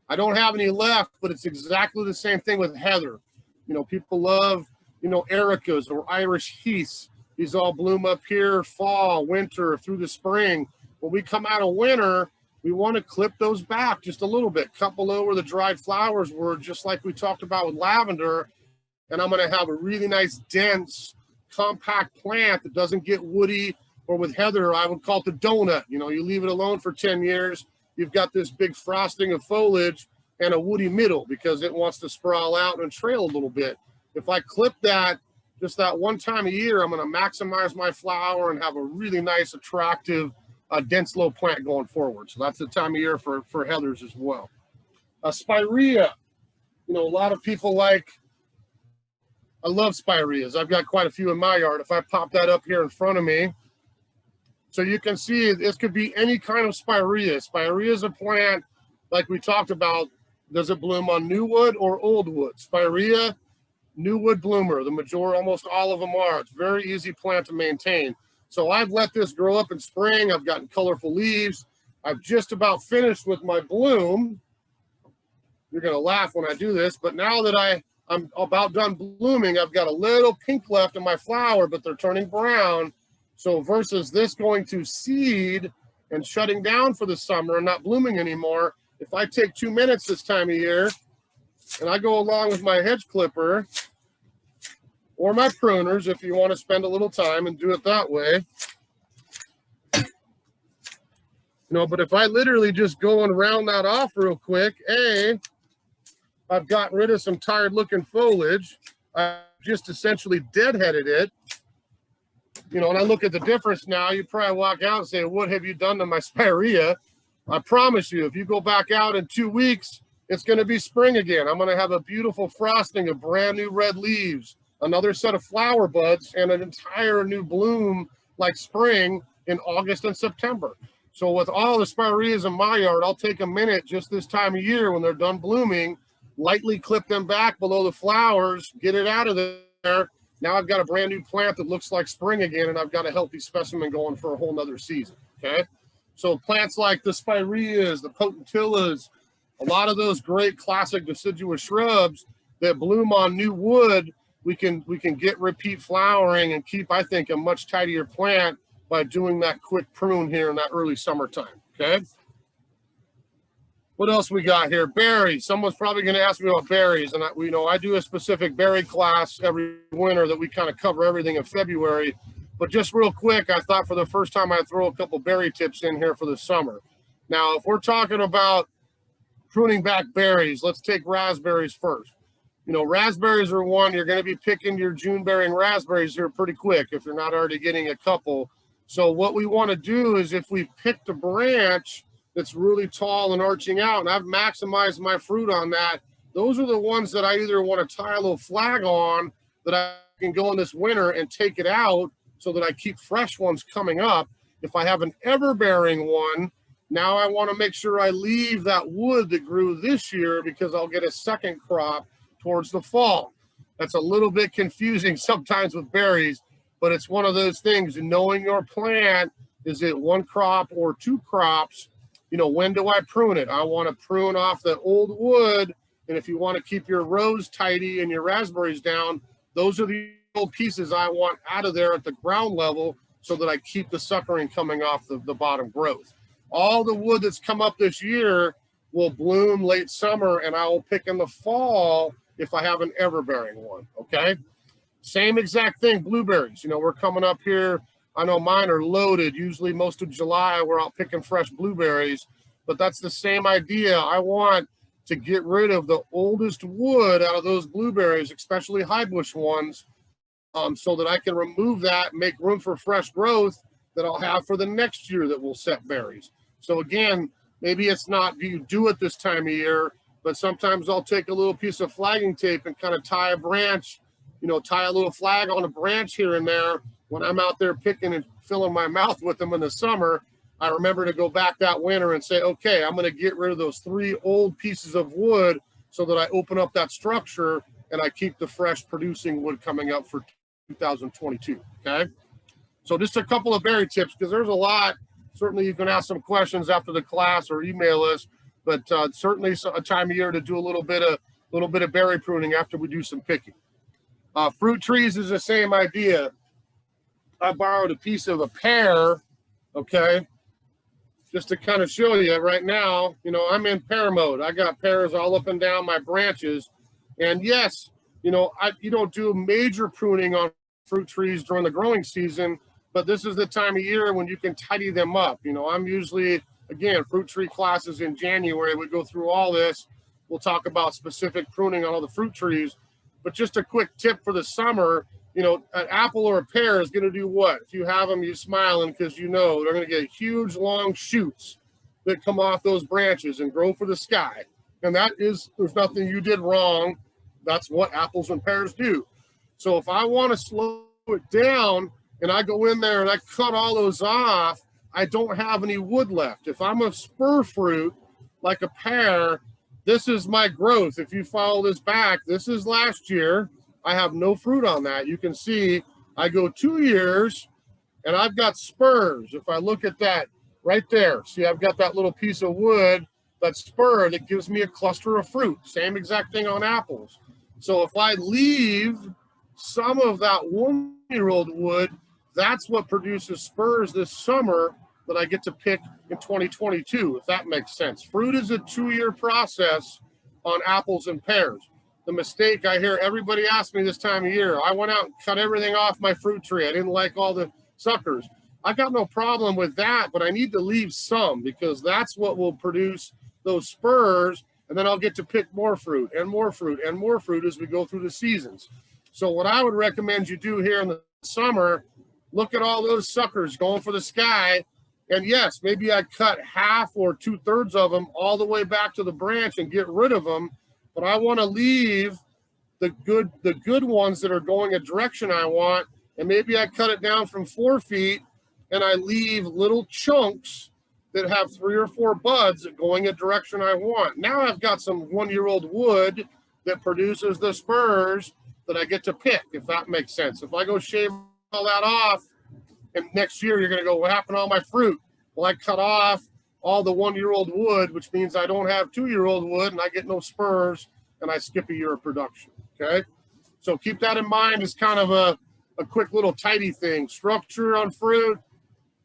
I don't have any left, but it's exactly the same thing with heather. You know, people love, you know, ericas or Irish heaths. These all bloom up here fall, winter, through the spring. When we come out of winter, we want to clip those back just a little bit, cut below where the dried flowers were, just like we talked about with lavender. And I'm going to have a really nice, dense, compact plant that doesn't get woody, or with heather, I would call it the donut. You know, you leave it alone for 10 years, you've got this big frosting of foliage and a woody middle because it wants to sprawl out and trail a little bit. If I clip that just that one time a year, I'm going to maximize my flower and have a really nice, attractive, dense, low plant going forward. So that's the time of year for heathers as well. Spirea, you know, a lot of people like, I love spireas. I've got quite a few in my yard. If I pop that up here in front of me, so you can see this could be any kind of spirea. Spirea is a plant, like we talked about, does it bloom on new wood or old wood? Spirea, new wood bloomer. The majority, almost all of them are. It's a very easy plant to maintain. So I've let this grow up in spring. I've gotten colorful leaves. I've just about finished with my bloom. You're going to laugh when I do this, but now that I'm about done blooming, I've got a little pink left in my flower, but they're turning brown. So versus this going to seed and shutting down for the summer and not blooming anymore, if I take 2 minutes this time of year and I go along with my hedge clipper or my pruners, if you want to spend a little time and do it that way, you know, but if I literally just go and round that off real quick, I've gotten rid of some tired looking foliage. I just essentially deadheaded it. You know, and I look at the difference now, you probably walk out and say, what have you done to my spirea? I promise you, if you go back out in 2 weeks, it's going to be spring again. I'm going to have a beautiful frosting of brand new red leaves, another set of flower buds, and an entire new bloom like spring in August and September. So with all the spireas in my yard, I'll take a minute just this time of year when they're done blooming, lightly clip them back below the flowers, get it out of there. Now I've got a brand new plant that looks like spring again, and I've got a healthy specimen going for a whole nother season, okay? So plants like the spireas, the potentillas, a lot of those great classic deciduous shrubs that bloom on new wood, we can get repeat flowering and keep, I think, a much tidier plant by doing that quick prune here in that early summertime, okay? What else we got here? Berries. Someone's probably going to ask me about berries, and I do a specific berry class every winter that we kind of cover everything in February. But just real quick, I thought for the first time I'd throw a couple berry tips in here for the summer. Now, if we're talking about pruning back berries, let's take raspberries first. Raspberries are one, you're going to be picking your June bearing raspberries here pretty quick if you're not already getting a couple. So what we want to do is if we picked a branch that's really tall and arching out, and I've maximized my fruit on that, those are the ones that I either want to tie a little flag on that I can go in this winter and take it out so that I keep fresh ones coming up. If I have an ever-bearing one, now I want to make sure I leave that wood that grew this year because I'll get a second crop towards the fall. That's a little bit confusing sometimes with berries, but it's one of those things, knowing your plant, is it one crop or two crops? When do I prune it? I want to prune off the old wood, and if you want to keep your rows tidy and your raspberries down, those are the old pieces I want out of there at the ground level so that I keep the suckering coming off the bottom growth. All the wood that's come up this year will bloom late summer, and I will pick in the fall if I have an ever-bearing one, okay? Same exact thing, blueberries. We're coming up here. I know mine are loaded. Usually most of July, we're out picking fresh blueberries, but that's the same idea. I want to get rid of the oldest wood out of those blueberries, especially high bush ones, so that I can remove that, make room for fresh growth that I'll have for the next year that will set berries. So again, maybe it's not you do it this time of year, but sometimes I'll take a little piece of flagging tape and kind of tie a branch, tie a little flag on a branch here and there. When I'm out there picking and filling my mouth with them in the summer, I remember to go back that winter and say, okay, I'm going to get rid of those 3 old pieces of wood so that I open up that structure and I keep the fresh producing wood coming up for 2022, okay? So just a couple of berry tips, because there's a lot. Certainly you can ask some questions after the class or email us, but certainly a time of year to do a little bit of berry pruning after we do some picking. Fruit trees is the same idea. I borrowed a piece of a pear, okay, just to kind of show you right now. I'm in pear mode. I got pears all up and down my branches, and yes, you don't do major pruning on fruit trees during the growing season, but this is the time of year when you can tidy them up. I'm usually, again, fruit tree classes in January. We go through all this. We'll talk about specific pruning on all the fruit trees, but just a quick tip for the summer, an apple or a pear is going to do what? If you have them, you're smiling because they're going to get huge, long shoots that come off those branches and grow for the sky. And there's nothing you did wrong. That's what apples and pears do. So if I want to slow it down and I go in there and I cut all those off, I don't have any wood left. If I'm a spur fruit, like a pear, this is my growth. If you follow this back, this is last year. I have no fruit on that. You can see I go 2 years and I've got spurs. If I look at that right there, see, I've got that little piece of wood, that spur that gives me a cluster of fruit. Same exact thing on apples. So if I leave some of that 1-year-old wood, that's what produces spurs this summer that I get to pick in 2022, if that makes sense. Fruit is a 2-year process on apples and pears. The mistake I hear everybody ask me this time of year, I went out and cut everything off my fruit tree. I didn't like all the suckers. I got no problem with that, but I need to leave some because that's what will produce those spurs, and then I'll get to pick more fruit and more fruit and more fruit as we go through the seasons. So what I would recommend you do here in the summer, look at all those suckers going for the sky. And yes, maybe I cut half or 2/3 of them all the way back to the branch and get rid of them, but I want to leave the good ones that are going a direction I want. And maybe I cut it down from 4 feet and I leave little chunks that have 3 or 4 buds going a direction I want. Now I've got some 1-year-old wood that produces the spurs that I get to pick, if that makes sense. If I go shave all that off, and next year you're going to go, what happened to all my fruit? Well, I cut off all the 1-year-old wood, which means I don't have 2-year-old wood and I get no spurs and I skip a year of production. Okay. So keep that in mind as kind of a quick little tidy thing. Structure on fruit.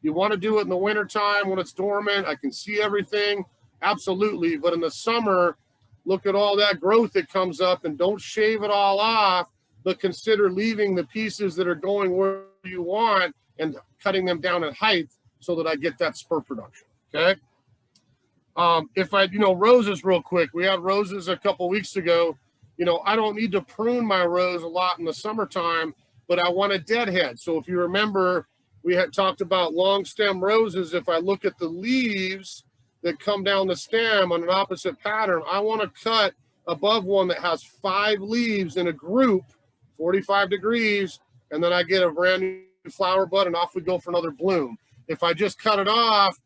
You want to do it in the wintertime when it's dormant. I can see everything. Absolutely. But in the summer, look at all that growth that comes up and don't shave it all off, but consider leaving the pieces that are going where you want and cutting them down in height so that I get that spur production, okay? If I, roses real quick, we had roses a couple weeks ago. I don't need to prune my rose a lot in the summertime, but I want a deadhead. So if you remember, we had talked about long stem roses. If I look at the leaves that come down the stem on an opposite pattern, I want to cut above one that has 5 leaves in a group, 45 degrees, and then I get a brand new flower bud and off we go for another bloom. If I just cut it off,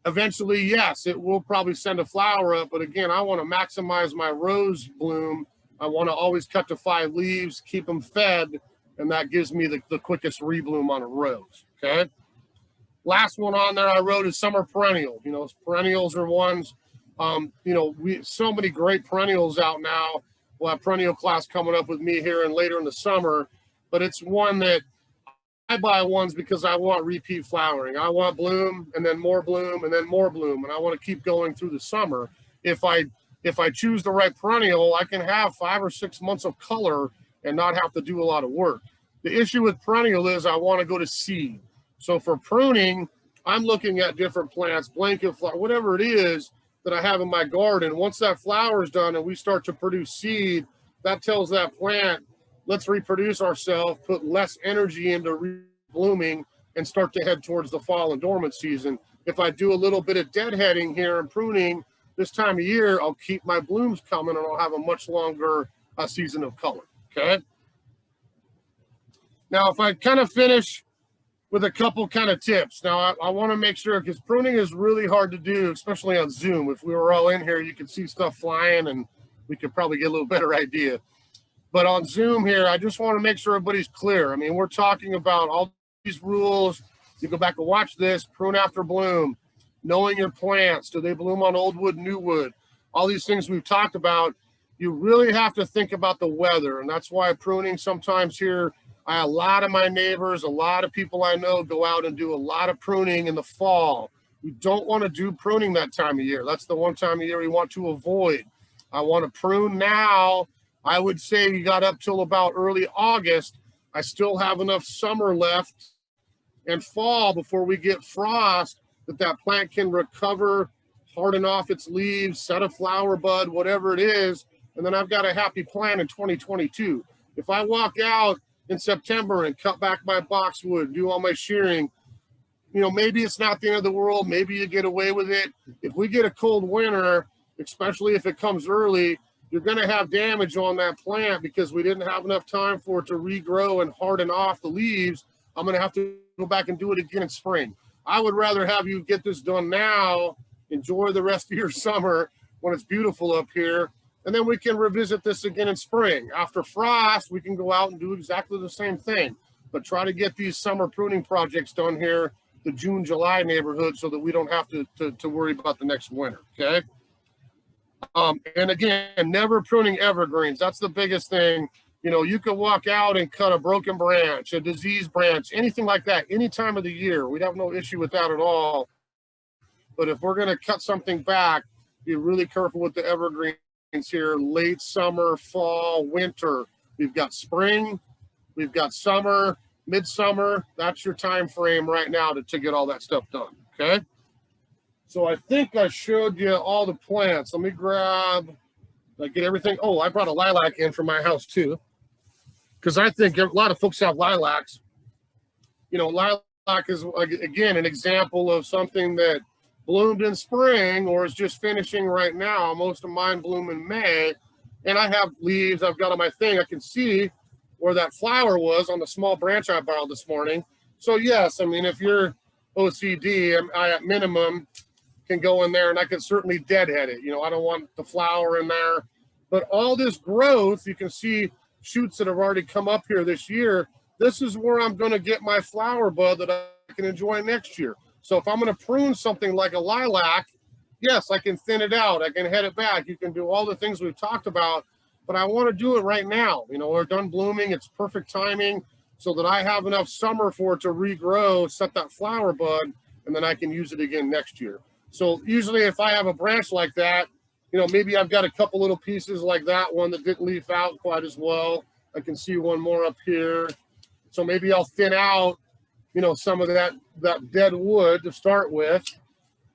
eventually, yes, it will probably send a flower up, but again, I want to maximize my rose bloom. I want to always cut to 5 leaves, keep them fed, and that gives me the quickest rebloom on a rose, okay? Last one on there I wrote is summer perennial. Perennials are ones, so many great perennials out now. We'll have perennial class coming up with me here and later in the summer, but it's one that I buy ones because I want repeat flowering. I want bloom and then more bloom and then more bloom, and I want to keep going through the summer. If I choose the right perennial, I can have 5 or 6 months of color and not have to do a lot of work. The issue with perennial is I want to go to seed. So for pruning, I'm looking at different plants, blanket flower, whatever it is that I have in my garden. Once that flower is done and we start to produce seed, that tells that plant, let's reproduce ourselves, put less energy into blooming, and start to head towards the fall and dormant season. If I do a little bit of deadheading here and pruning this time of year, I'll keep my blooms coming and I'll have a much longer season of color, okay? Now, if I kind of finish with a couple kind of tips. Now, I want to make sure, because pruning is really hard to do, especially on Zoom. If we were all in here, you could see stuff flying and we could probably get a little better idea. But on Zoom here, I just want to make sure everybody's clear. I mean, we're talking about all these rules. You go back and watch this, prune after bloom, knowing your plants. Do they bloom on old wood, new wood? All these things we've talked about. You really have to think about the weather. And that's why pruning sometimes here, a lot of my neighbors, a lot of people I know go out and do a lot of pruning in the fall. We don't want to do pruning that time of year. That's the one time of year we want to avoid. I want to prune now. I would say you got up till about early August. I still have enough summer left and fall before we get frost that plant can recover, harden off its leaves, set a flower bud, whatever it is. And then I've got a happy plant in 2022. If I walk out in September and cut back my boxwood, do all my shearing, maybe it's not the end of the world. Maybe you get away with it. If we get a cold winter, especially if it comes early, you're going to have damage on that plant because we didn't have enough time for it to regrow and harden off the leaves. I'm going to have to go back and do it again in spring. I would rather have you get this done now, enjoy the rest of your summer when it's beautiful up here, and then we can revisit this again in spring. After frost, we can go out and do exactly the same thing, but try to get these summer pruning projects done here, the June, July neighborhood, so that we don't have to worry about the next winter, okay? And again, never pruning evergreens. That's the biggest thing. You could walk out and cut a broken branch, a diseased branch, anything like that, any time of the year. We'd have no issue with that at all. But if we're going to cut something back, be really careful with the evergreens here. Late summer, fall, winter. We've got spring, we've got summer, midsummer. That's your time frame right now to get all that stuff done, okay? So I think I showed you all the plants. Let me get everything. Oh, I brought a lilac in from my house too, because I think a lot of folks have lilacs. Lilacs is, again, an example of something that bloomed in spring or is just finishing right now. Most of mine bloom in May, and I have leaves I've got on my thing. I can see where that flower was on the small branch I borrowed this morning. So yes, I mean, if you're OCD, I at minimum can go in there and I can certainly deadhead it. You know, I don't want the flower in there, but all this growth, you can see shoots that have already come up here this year. This is where I'm going to get my flower bud that I can enjoy next year. So if I'm going to prune something like a lilac, yes, I can thin it out. I can head it back. You can do all the things we've talked about, but I want to do it right now. You know, we're done blooming. It's perfect timing so that I have enough summer for it to regrow, set that flower bud, and then I can use it again next year. So usually if I have a branch like that, you know, maybe I've got a couple little pieces like that one that didn't leaf out quite as well. I can see one more up here. So maybe I'll thin out, you know, some of that dead wood to start with.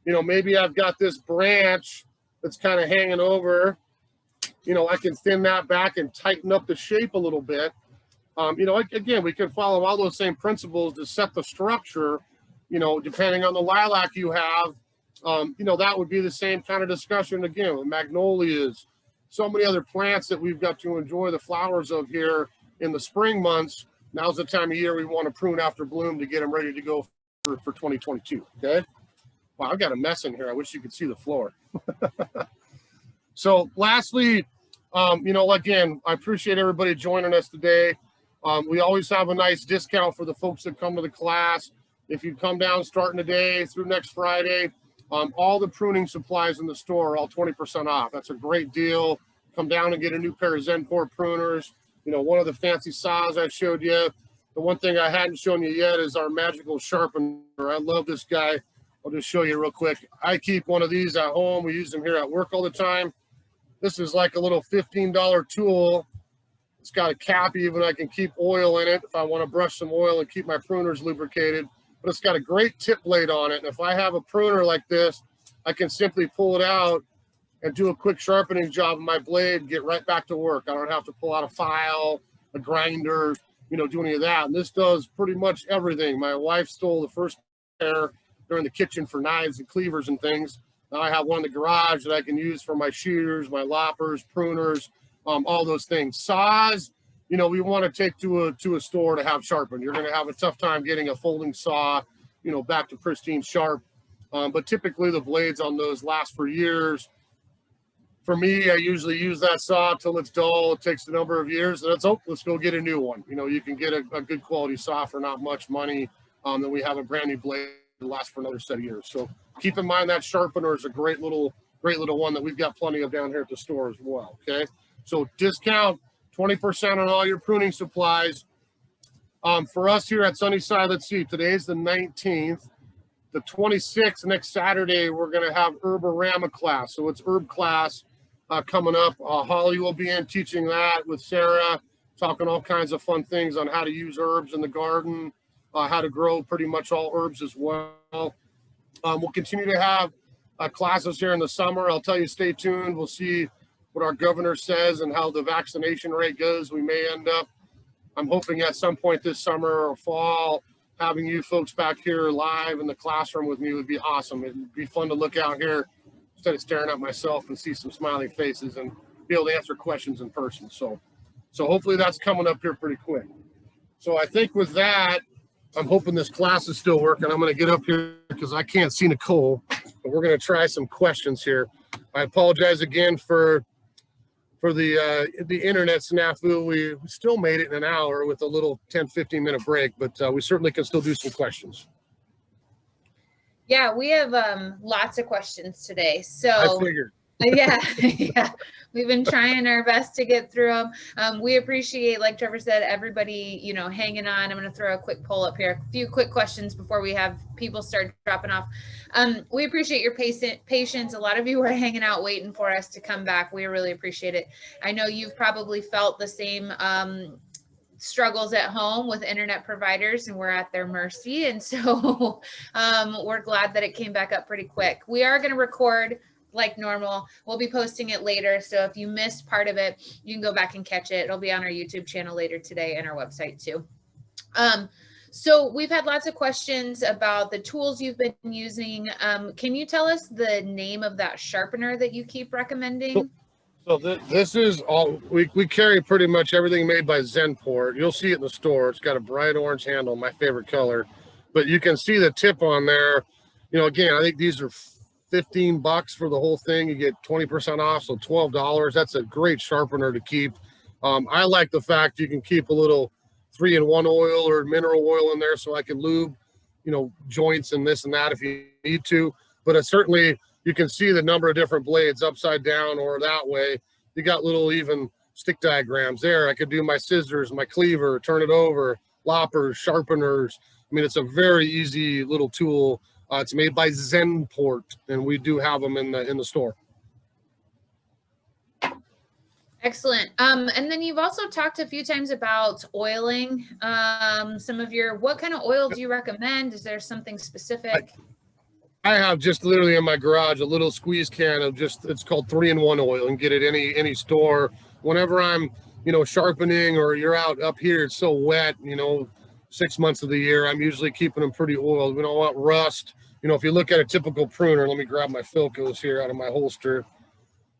You know, maybe I've got this branch that's kind of hanging over. You know, I can thin that back and tighten up the shape a little bit. You know, again, we can follow all those same principles to set the structure, you know, depending on the lilac you have. You know, that would be the same kind of discussion again with magnolias, so many other plants that we've got to enjoy the flowers of here in the spring months. Now's the time of year we want to prune after bloom to get them ready to go for 2022. Okay. Wow, I've got a mess in here. I wish you could see the floor. So lastly, you know, again, I appreciate everybody joining us today. We always have a nice discount for the folks that come to the class. If you come down starting today through next Friday, all the pruning supplies in the store are all 20% off. That's a great deal. Come down and get a new pair of Zencore pruners. You know, one of the fancy saws I showed you. The one thing I hadn't shown you yet is our magical sharpener. I love this guy. I'll just show you real quick. I keep one of these at home. We use them here at work all the time. This is like a little $15 tool. It's got a cap even. I can keep oil in it if I want to brush some oil and keep my pruners lubricated. But it's got a great tip blade on it. And if I have a pruner like this, I can simply pull it out and do a quick sharpening job of my blade, get right back to work. I don't have to pull out a file, a grinder, you know, do any of that. And this does pretty much everything. My wife stole the first pair during the kitchen for knives and cleavers and things. Now I have one in the garage that I can use for my shears, my loppers, pruners, all those things. Saws, you know, we want to take to a store to have sharpened. You're going to have a tough time getting a folding saw, you know, back to pristine sharp. But typically the blades on those last for years. For me, I usually use that saw till it's dull. It takes a number of years. And let's go get a new one. You know, you can get a good quality saw for not much money. Then we have a brand new blade that lasts for another set of years. So keep in mind that sharpener is a great little one that we've got plenty of down here at the store as well. Okay, so discount 20% on all your pruning supplies. For us here at Sunnyside, let's see, today's the 19th. The 26th, next Saturday, we're going to have Herborama class. So it's herb class coming up. Holly will be in teaching that with Sarah, talking all kinds of fun things on how to use herbs in the garden, how to grow pretty much all herbs as well. We'll continue to have classes here in the summer. I'll tell you, stay tuned. We'll see what our governor says and how the vaccination rate goes. We may end up, I'm hoping at some point this summer or fall, having you folks back here live in the classroom with me would be awesome. It'd be fun to look out here instead of staring at myself and see some smiling faces and be able to answer questions in person. So hopefully that's coming up here pretty quick. So I think with that, I'm hoping this class is still working. I'm going to get up here because I can't see Nicole, but we're going to try some questions here. I apologize again for the internet snafu. We still made it in an hour with a little 10-15 minute break, but we certainly can still do some questions. Yeah, we have lots of questions today. So I figured. Yeah, we've been trying our best to get through them. We appreciate, like Trevor said, everybody, you know, hanging on. I'm going to throw a quick poll up here, a few quick questions before we have people start dropping off. We appreciate your patience. A lot of you are hanging out waiting for us to come back. We really appreciate it. I know you've probably felt the same struggles at home with internet providers, and we're at their mercy. And so we're glad that it came back up pretty quick. We are going to record like normal. We'll be posting it later. So if you missed part of it, you can go back and catch it. It'll be on our YouTube channel later today and our website too. So we've had lots of questions about the tools you've been using. Can you tell us the name of that sharpener that you keep recommending? So this is all, we carry pretty much everything made by Zenport. You'll see it in the store. It's got a bright orange handle, my favorite color. But you can see the tip on there. You know, again, I think these are $15 for the whole thing. You get 20% off, so $12. That's a great sharpener to keep. I like the fact you can keep a little 3-in-1 oil or mineral oil in there, so I can lube, you know, joints and this and that if you need to. But it certainly, you can see the number of different blades upside down or that way. You got little even stick diagrams there. I could do my scissors, my cleaver, turn it over, loppers, sharpeners. I mean, it's a very easy little tool. It's made by Zenport, and we do have them in the store. Excellent. And then you've also talked a few times about oiling some of your, what kind of oil do you recommend? Is there something specific? I have just literally in my garage a little squeeze can of just, it's called 3-in-1 oil, and get it any store. Whenever I'm, you know, sharpening, or you're out up here, it's so wet, you know, 6 months of the year, I'm usually keeping them pretty oiled. We don't want rust. You know, if you look at a typical pruner, let me grab my Philcos here out of my holster.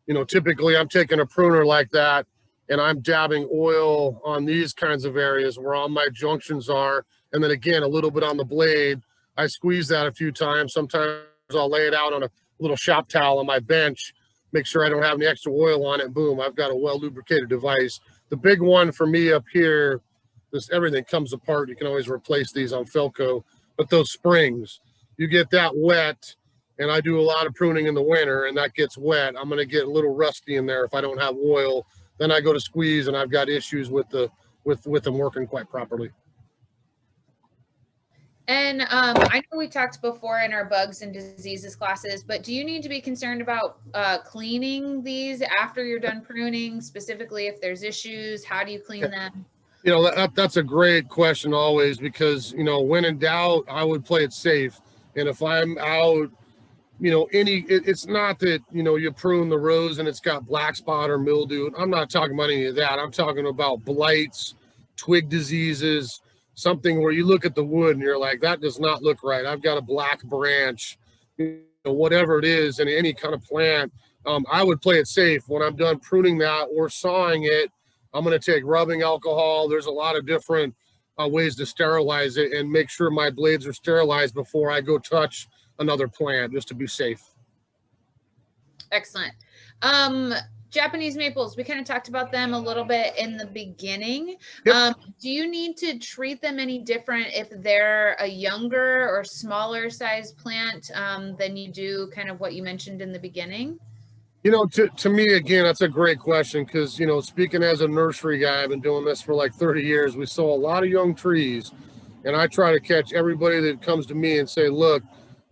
You know, typically I'm taking a pruner like that and I'm dabbing oil on these kinds of areas where all my junctions are. And then again, a little bit on the blade. I squeeze that a few times. Sometimes I'll lay it out on a little shop towel on my bench, make sure I don't have any extra oil on it. Boom, I've got a well lubricated device. The big one for me up here, this, everything comes apart. You can always replace these on Philco, but those springs, you get that wet, and I do a lot of pruning in the winter and that gets wet, I'm going to get a little rusty in there if I don't have oil. Then I go to squeeze and I've got issues with them working quite properly. And I know we talked before in our bugs and diseases classes, but do you need to be concerned about cleaning these after you're done pruning, specifically if there's issues? How do you clean them? You know, that's a great question always, because, you know, when in doubt, I would play it safe. And if I'm out, you know, it's not that, you know, you prune the rose and it's got black spot or mildew. I'm not talking about any of that. I'm talking about blights, twig diseases, something where you look at the wood and you're like, that does not look right. I've got a black branch, you know, whatever it is in any kind of plant. I would play it safe. When I'm done pruning that or sawing it, I'm going to take rubbing alcohol. There's a lot of different ways to sterilize it and make sure my blades are sterilized before I go touch another plant, just to be safe. Excellent. Japanese maples, we kind of talked about them a little bit in the beginning. Yep. Do you need to treat them any different if they're a younger or smaller size plant than you do kind of what you mentioned in the beginning? You know, to me, again, that's a great question, because, you know, speaking as a nursery guy, I've been doing this for like 30 years. We saw a lot of young trees, and I try to catch everybody that comes to me and say, look,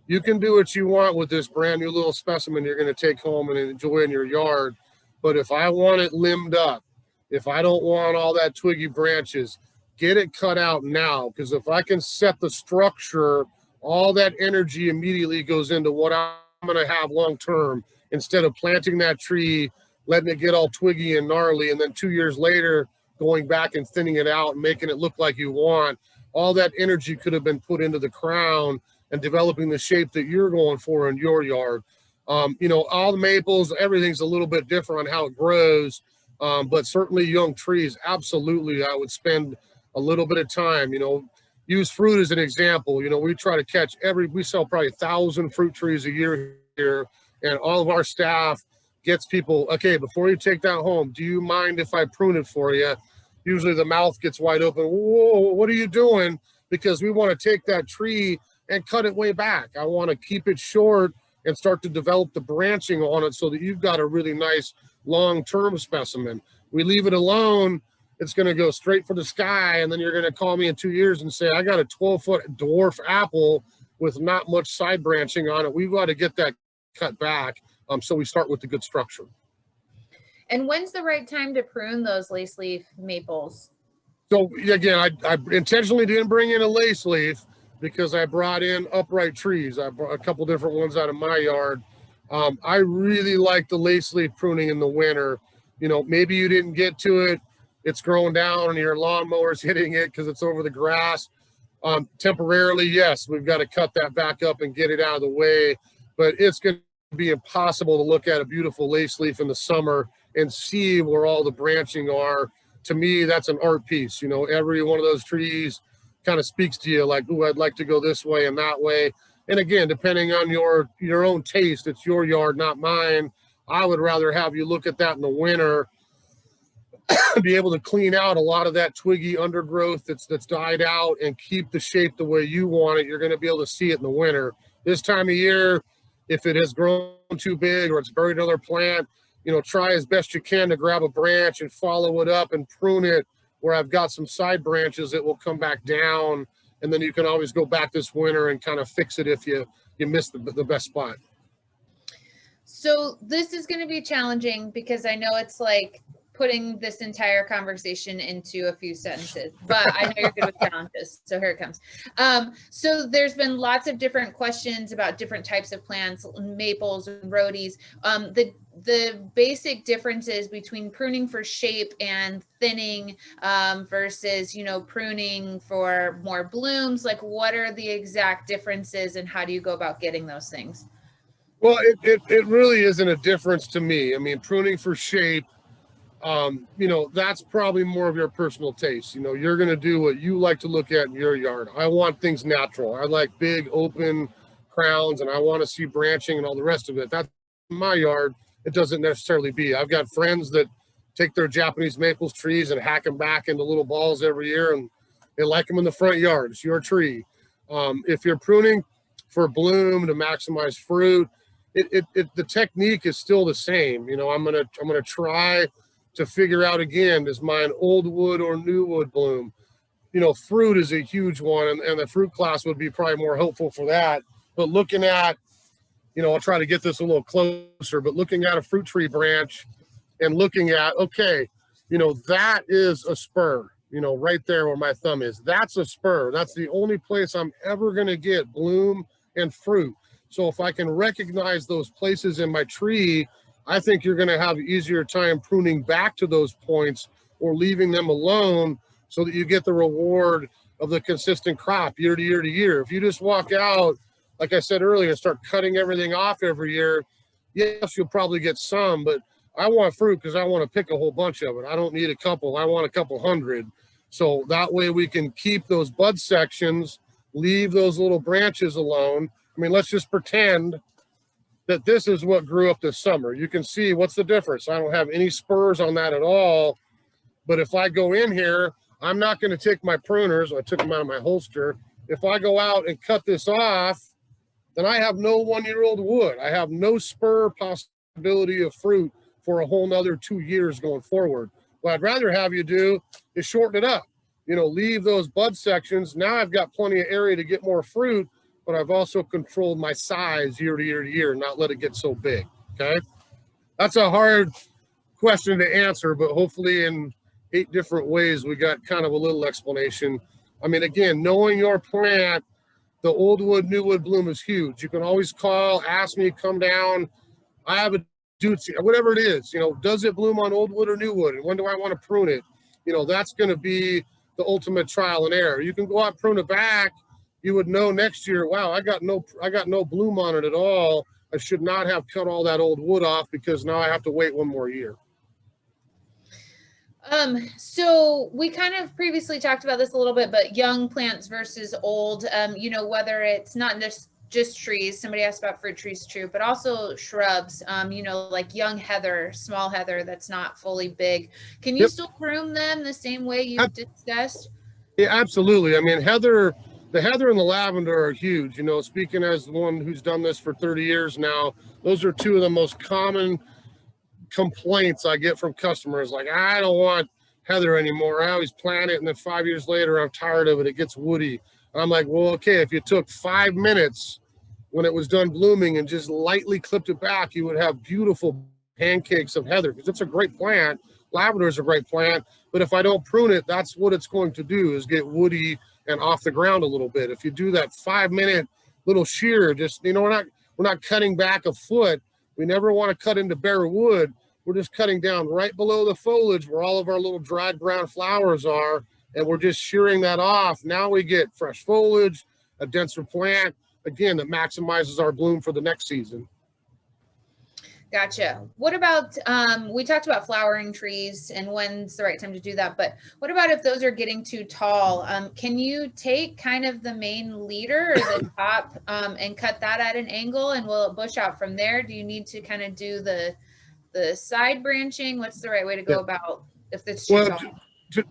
you can do what you want with this brand new little specimen you're going to take home and enjoy in your yard. But if I want it limbed up, if I don't want all that twiggy branches, get it cut out now. Because if I can set the structure, all that energy immediately goes into what I'm going to have long term, instead of planting that tree, letting it get all twiggy and gnarly, and then 2 years later going back and thinning it out and making it look like you want. All that energy could have been put into the crown and developing the shape that you're going for in your yard. You know, all the maples, everything's a little bit different on how it grows, but certainly young trees, absolutely, I would spend a little bit of time. You know, use fruit as an example. You know, we try to catch we sell probably 1,000 fruit trees a year here, and all of our staff gets people, okay, before you take that home, do you mind if I prune it for you? Usually the mouth gets wide open. Whoa, what are you doing? Because we want to take that tree and cut it way back. I want to keep it short and start to develop the branching on it so that you've got a really nice long-term specimen. We leave it alone, it's going to go straight for the sky, and then you're going to call me in 2 years and say, I got a 12-foot dwarf apple with not much side branching on it. We've got to get that cut back. So we start with the good structure. And when's the right time to prune those lace leaf maples? So again, I intentionally didn't bring in a lace leaf because I brought in upright trees. I brought a couple different ones out of my yard. I really like the lace leaf pruning in the winter. You know, maybe you didn't get to it, it's growing down and your lawnmower's hitting it because it's over the grass. Temporarily, yes, we've got to cut that back up and get it out of the way, but it's going to be impossible to look at a beautiful lace leaf in the summer and see where all the branching are. To me, that's an art piece. You know, every one of those trees kind of speaks to you like, ooh, I'd like to go this way and that way. And again, depending on your own taste, it's your yard, not mine. I would rather have you look at that in the winter, be able to clean out a lot of that twiggy undergrowth that's died out and keep the shape the way you want it. You're going to be able to see it in the winter. This time of year, if it has grown too big or it's buried another plant, you know, try as best you can to grab a branch and follow it up and prune it where I've got some side branches that will come back down. And then you can always go back this winter and kind of fix it if you missed the best spot. So this is going to be challenging because I know it's like putting this entire conversation into a few sentences, but I know you're good with challenges. So here it comes. So there's been lots of different questions about different types of plants, maples and rhodies. The basic differences between pruning for shape and thinning versus, you know, pruning for more blooms, like what are the exact differences and how do you go about getting those things? Well, it really isn't a difference to me. I mean, pruning for shape, you know, that's probably more of your personal taste. You know, you're going to do what you like to look at in your yard. I want things natural. I like big open crowns and I want to see branching and all the rest of it. That's my yard. It doesn't necessarily be. I've got friends that take their Japanese maples trees and hack them back into little balls every year and they like them in the front yard. It's your tree. If you're pruning for bloom to maximize fruit, the technique is still the same. You know, I'm gonna try to figure out again, is mine old wood or new wood bloom? You know, fruit is a huge one, and the fruit class would be probably more helpful for that. But looking at, you know, I'll try to get this a little closer, but looking at a fruit tree branch and looking at, okay, you know, that is a spur, you know, right there where my thumb is. That's a spur. That's the only place I'm ever going to get bloom and fruit. So if I can recognize those places in my tree, I think you're going to have an easier time pruning back to those points or leaving them alone so that you get the reward of the consistent crop year to year to year. If you just walk out, like I said earlier, and start cutting everything off every year, yes, you'll probably get some, but I want fruit because I want to pick a whole bunch of it. I don't need a couple. I want a couple hundred. So that way we can keep those bud sections, leave those little branches alone. I mean, let's just pretend that this is what grew up this summer. You can see what's the difference. I don't have any spurs on that at all. But if I go in here, I'm not going to take my pruners. I took them out of my holster. If I go out and cut this off, then I have no 1-year-old wood. I have no spur possibility of fruit for a whole nother 2 years going forward. What I'd rather have you do is shorten it up. You know, leave those bud sections. Now I've got plenty of area to get more fruit, but I've also controlled my size year to year to year, not let it get so big, okay? That's a hard question to answer, but hopefully in 8 different ways, we got kind of a little explanation. I mean, again, knowing your plant, the old wood, new wood bloom is huge. You can always call, ask me, come down. I have a dude, whatever it is, you know, does it bloom on old wood or new wood? And when do I want to prune it? You know, that's going to be the ultimate trial and error. You can go out and prune it back. You would know next year, wow, I got no bloom on it at all. I should not have cut all that old wood off because now I have to wait 1 more year. So we kind of previously talked about this a little bit, but young plants versus old, you know, whether it's not just trees, somebody asked about fruit trees too, but also shrubs, you know, like young heather, small heather that's not fully big. Can you still prune them the same way you've discussed? Yeah, absolutely. I mean, the heather and the lavender are huge. You know, speaking as the one who's done this for 30 years now, those are 2 of the most common complaints I get from customers. Like, I don't want heather anymore. I always plant it, and then 5 years later, I'm tired of it. It gets woody. And I'm like, well, okay, if you took 5 minutes when it was done blooming and just lightly clipped it back, you would have beautiful pancakes of heather because it's a great plant. Lavender is a great plant, but if I don't prune it, that's what it's going to do, is get woody and off the ground a little bit. If you do that 5-minute little shear, just, you know, we're not cutting back a foot. We never want to cut into bare wood. We're just cutting down right below the foliage where all of our little dried brown flowers are. and we're just shearing that off. Now we get fresh foliage, a denser plant, again, that maximizes our bloom for the next season. Gotcha. What about, we talked about flowering trees and when's the right time to do that, but what about if those are getting too tall? Can you take kind of the main leader or the top and cut that at an angle, and will it bush out from there? Do you need to kind of do the side branching? What's the right way to go about if it's too tall?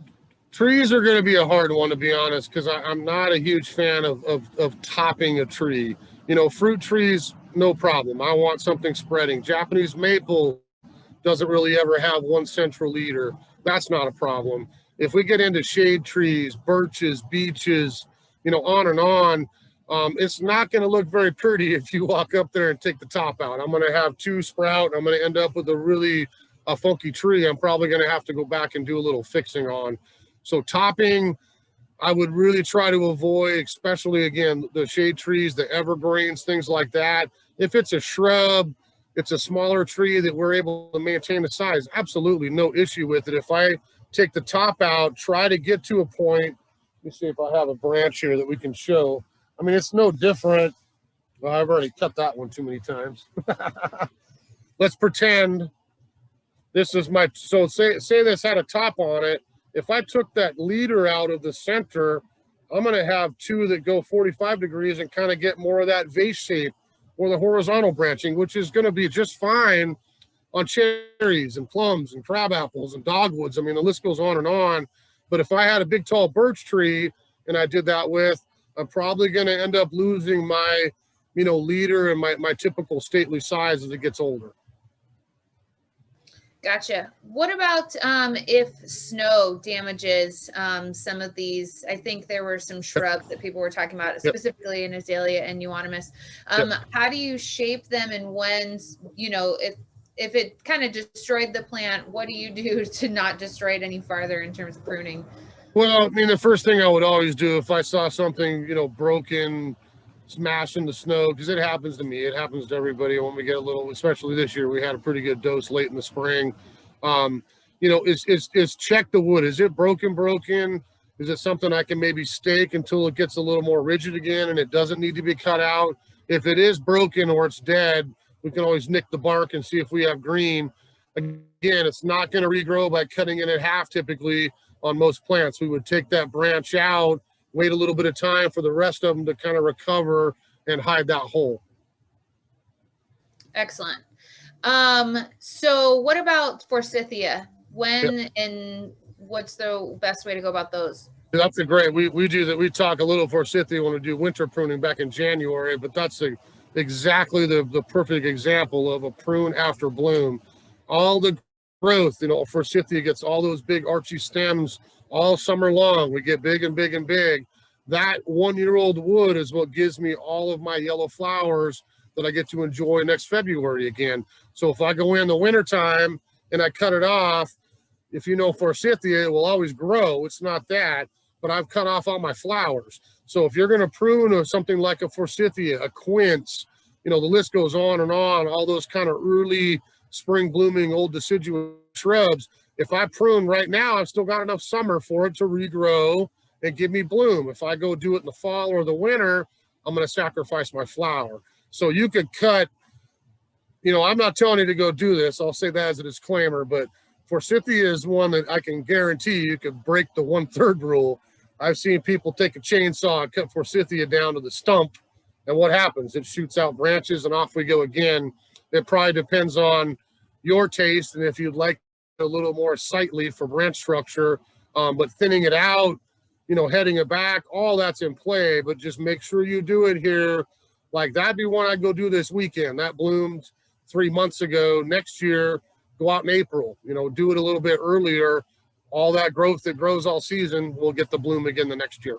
Trees are going to be a hard one, to be honest, because I'm not a huge fan of topping a tree. You know, fruit trees, no problem. I want something spreading. Japanese maple doesn't really ever have one central leader. That's not a problem. If we get into shade trees, birches, beeches, you know, on and on, it's not going to look very pretty if you walk up there and take the top out. I'm going to have two sprout. I'm going to end up with a really funky tree. I'm probably going to have to go back and do a little fixing on. So topping, I would really try to avoid, especially, again, the shade trees, the evergreens, things like that. If it's a shrub, it's a smaller tree that we're able to maintain the size, absolutely no issue with it. If I take the top out, try to get to a point, let me see if I have a branch here that we can show. I mean, it's no different. Well, I've already cut that one too many times. Let's pretend this is my, so say this had a top on it. If I took that leader out of the center, I'm going to have two that go 45 degrees and kind of get more of that vase shape or the horizontal branching, which is going to be just fine on cherries and plums and crab apples and dogwoods. I mean, the list goes on and on. But if I had a big, tall birch tree and I did that with, I'm probably going to end up losing my, you know, leader and my typical stately size as it gets older. Gotcha. What about if snow damages some of these? I think there were some shrubs that people were talking about, specifically in Azalea and Euonymus. How do you shape them, and when, you know, if it kind of destroyed the plant, what do you do to not destroy it any farther in terms of pruning? Well, I mean, the first thing I would always do if I saw something, you know, broken, smashed in the snow, because it happens to me, it happens to everybody when we get a little, especially this year, we had a pretty good dose late in the spring. You know, is check the wood. Is it broken? Is it something I can maybe stake until it gets a little more rigid again and it doesn't need to be cut out? If it is broken or it's dead, we can always nick the bark and see if we have green. Again, it's not going to regrow by cutting it in half. Typically on most plants, we would take that branch out, wait a little bit of time for the rest of them to kind of recover and hide that hole. Excellent. So what about forsythia? When and what's the best way to go about those? That's a great, we do that. We talk a little forsythia when we do winter pruning back in January, but that's exactly the perfect example of a prune after bloom. All the growth, you know, forsythia gets all those big archy stems all summer long. We get big and big and big. That 1-year-old wood is what gives me all of my yellow flowers that I get to enjoy next February again. So if I go in the wintertime and I cut it off, if you know forsythia, it will always grow. It's not that, but I've cut off all my flowers. So if you're going to prune or something like a forsythia, a quince, you know, the list goes on and on, all those kind of early spring blooming old deciduous shrubs. If I prune right now, I've still got enough summer for it to regrow and give me bloom. If I go do it in the fall or the winter, I'm going to sacrifice my flower. So you could cut, you know, I'm not telling you to go do this. I'll say that as a disclaimer, but forsythia is one that I can guarantee you could break the 1/3 rule. I've seen people take a chainsaw and cut forsythia down to the stump. And what happens? It shoots out branches and off we go again. It probably depends on your taste and if you'd like a little more sightly for branch structure, but thinning it out, you know, heading it back, all that's in play, but just make sure you do it here. Like that'd be one I'd go do this weekend. That bloomed 3 months ago. Next year, go out in April, you know, do it a little bit earlier. All that growth that grows all season will get the bloom again the next year.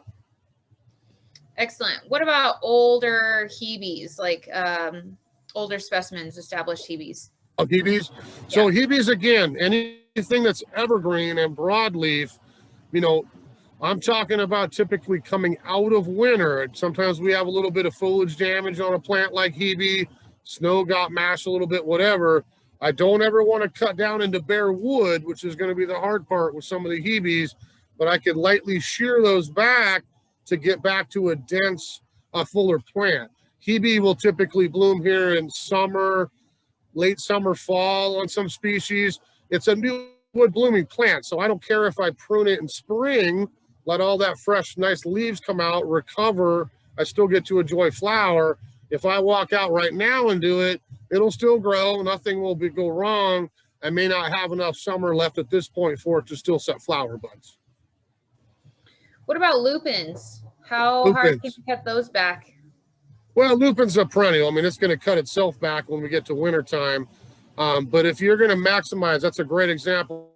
Excellent. What about older Heebies, like older specimens, established Heebies? Heebies. So Heebies, again, anything that's evergreen and broadleaf, you know, I'm talking about typically coming out of winter. Sometimes we have a little bit of foliage damage on a plant like Heebie, snow got mashed a little bit, whatever. I don't ever want to cut down into bare wood, which is going to be the hard part with some of the Heebies. but I could lightly shear those back to get back to a dense, fuller plant. Heebie will typically bloom here in summer, late summer, fall on some species. It's a new wood blooming plant, so I don't care if I prune it in spring, let all that fresh, nice leaves come out, recover, I still get to enjoy flower. If I walk out right now and do it, it'll still grow, nothing will go wrong. I may not have enough summer left at this point for it to still set flower buds. What about lupins? How hard can you cut those back? Well, lupin's a perennial. I mean, it's going to cut itself back when we get to wintertime. But if you're going to maximize, that's a great example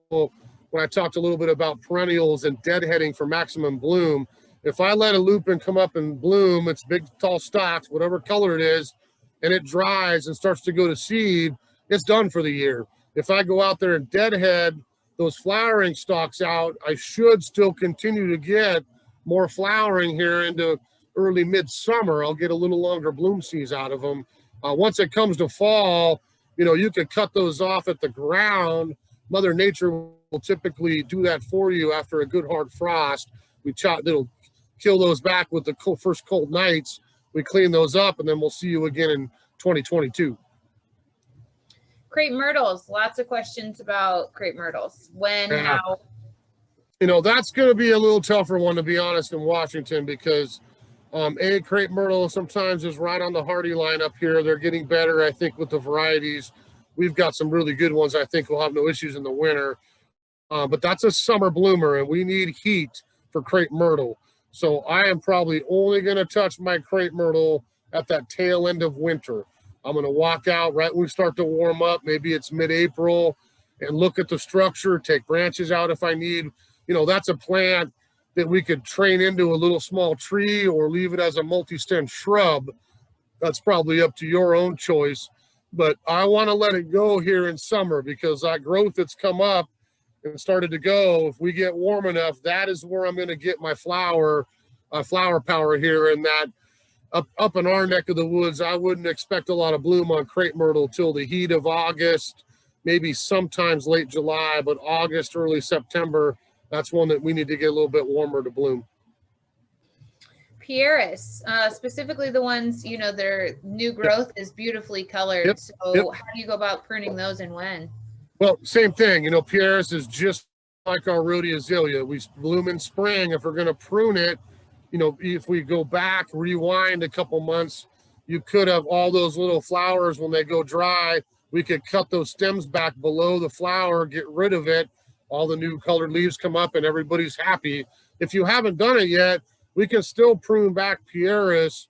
when I talked a little bit about perennials and deadheading for maximum bloom. If I let a lupin come up and bloom, it's big, tall stalks, whatever color it is, and it dries and starts to go to seed, it's done for the year. If I go out there and deadhead those flowering stalks out, I should still continue to get more flowering here into early midsummer. I'll get a little longer bloom season out of them. Once it comes to fall, you know, you could cut those off at the ground. Mother Nature will typically do that for you after a good hard frost. It'll kill those back with the first cold nights. We clean those up, and then we'll see you again in 2022. Crepe Myrtles, lots of questions about Crepe Myrtles. When, how? You know, that's going to be a little tougher one, to be honest, in Washington, because Crepe Myrtle sometimes is right on the hardy line up here. They're getting better, I think, with the varieties. We've got some really good ones I think will have no issues in the winter. But that's a summer bloomer, and we need heat for Crepe Myrtle. So I am probably only going to touch my Crepe Myrtle at that tail end of winter. I'm going to walk out right when we start to warm up. Maybe it's mid-April, and look at the structure, take branches out if I need. You know, that's a plant that we could train into a little small tree or leave it as a multi-stem shrub. That's probably up to your own choice. But I want to let it go here in summer, because that growth that's come up and started to go, if we get warm enough, that is where I'm going to get my flower power here. And that up in our neck of the woods, I wouldn't expect a lot of bloom on Crepe Myrtle till the heat of August, maybe sometimes late July, but August, early September, that's one that we need to get a little bit warmer to bloom. Pieris, specifically the ones, you know, their new growth is beautifully colored. Yep. So how do you go about pruning those, and when? Well, same thing. You know, Pieris is just like our Rhody Azalea. We bloom in spring. If we're going to prune it, you know, if we go back, rewind a couple months, you could have all those little flowers when they go dry. We could cut those stems back below the flower, get rid of it. All the new colored leaves come up and everybody's happy. If you haven't done it yet, we can still prune back Pieris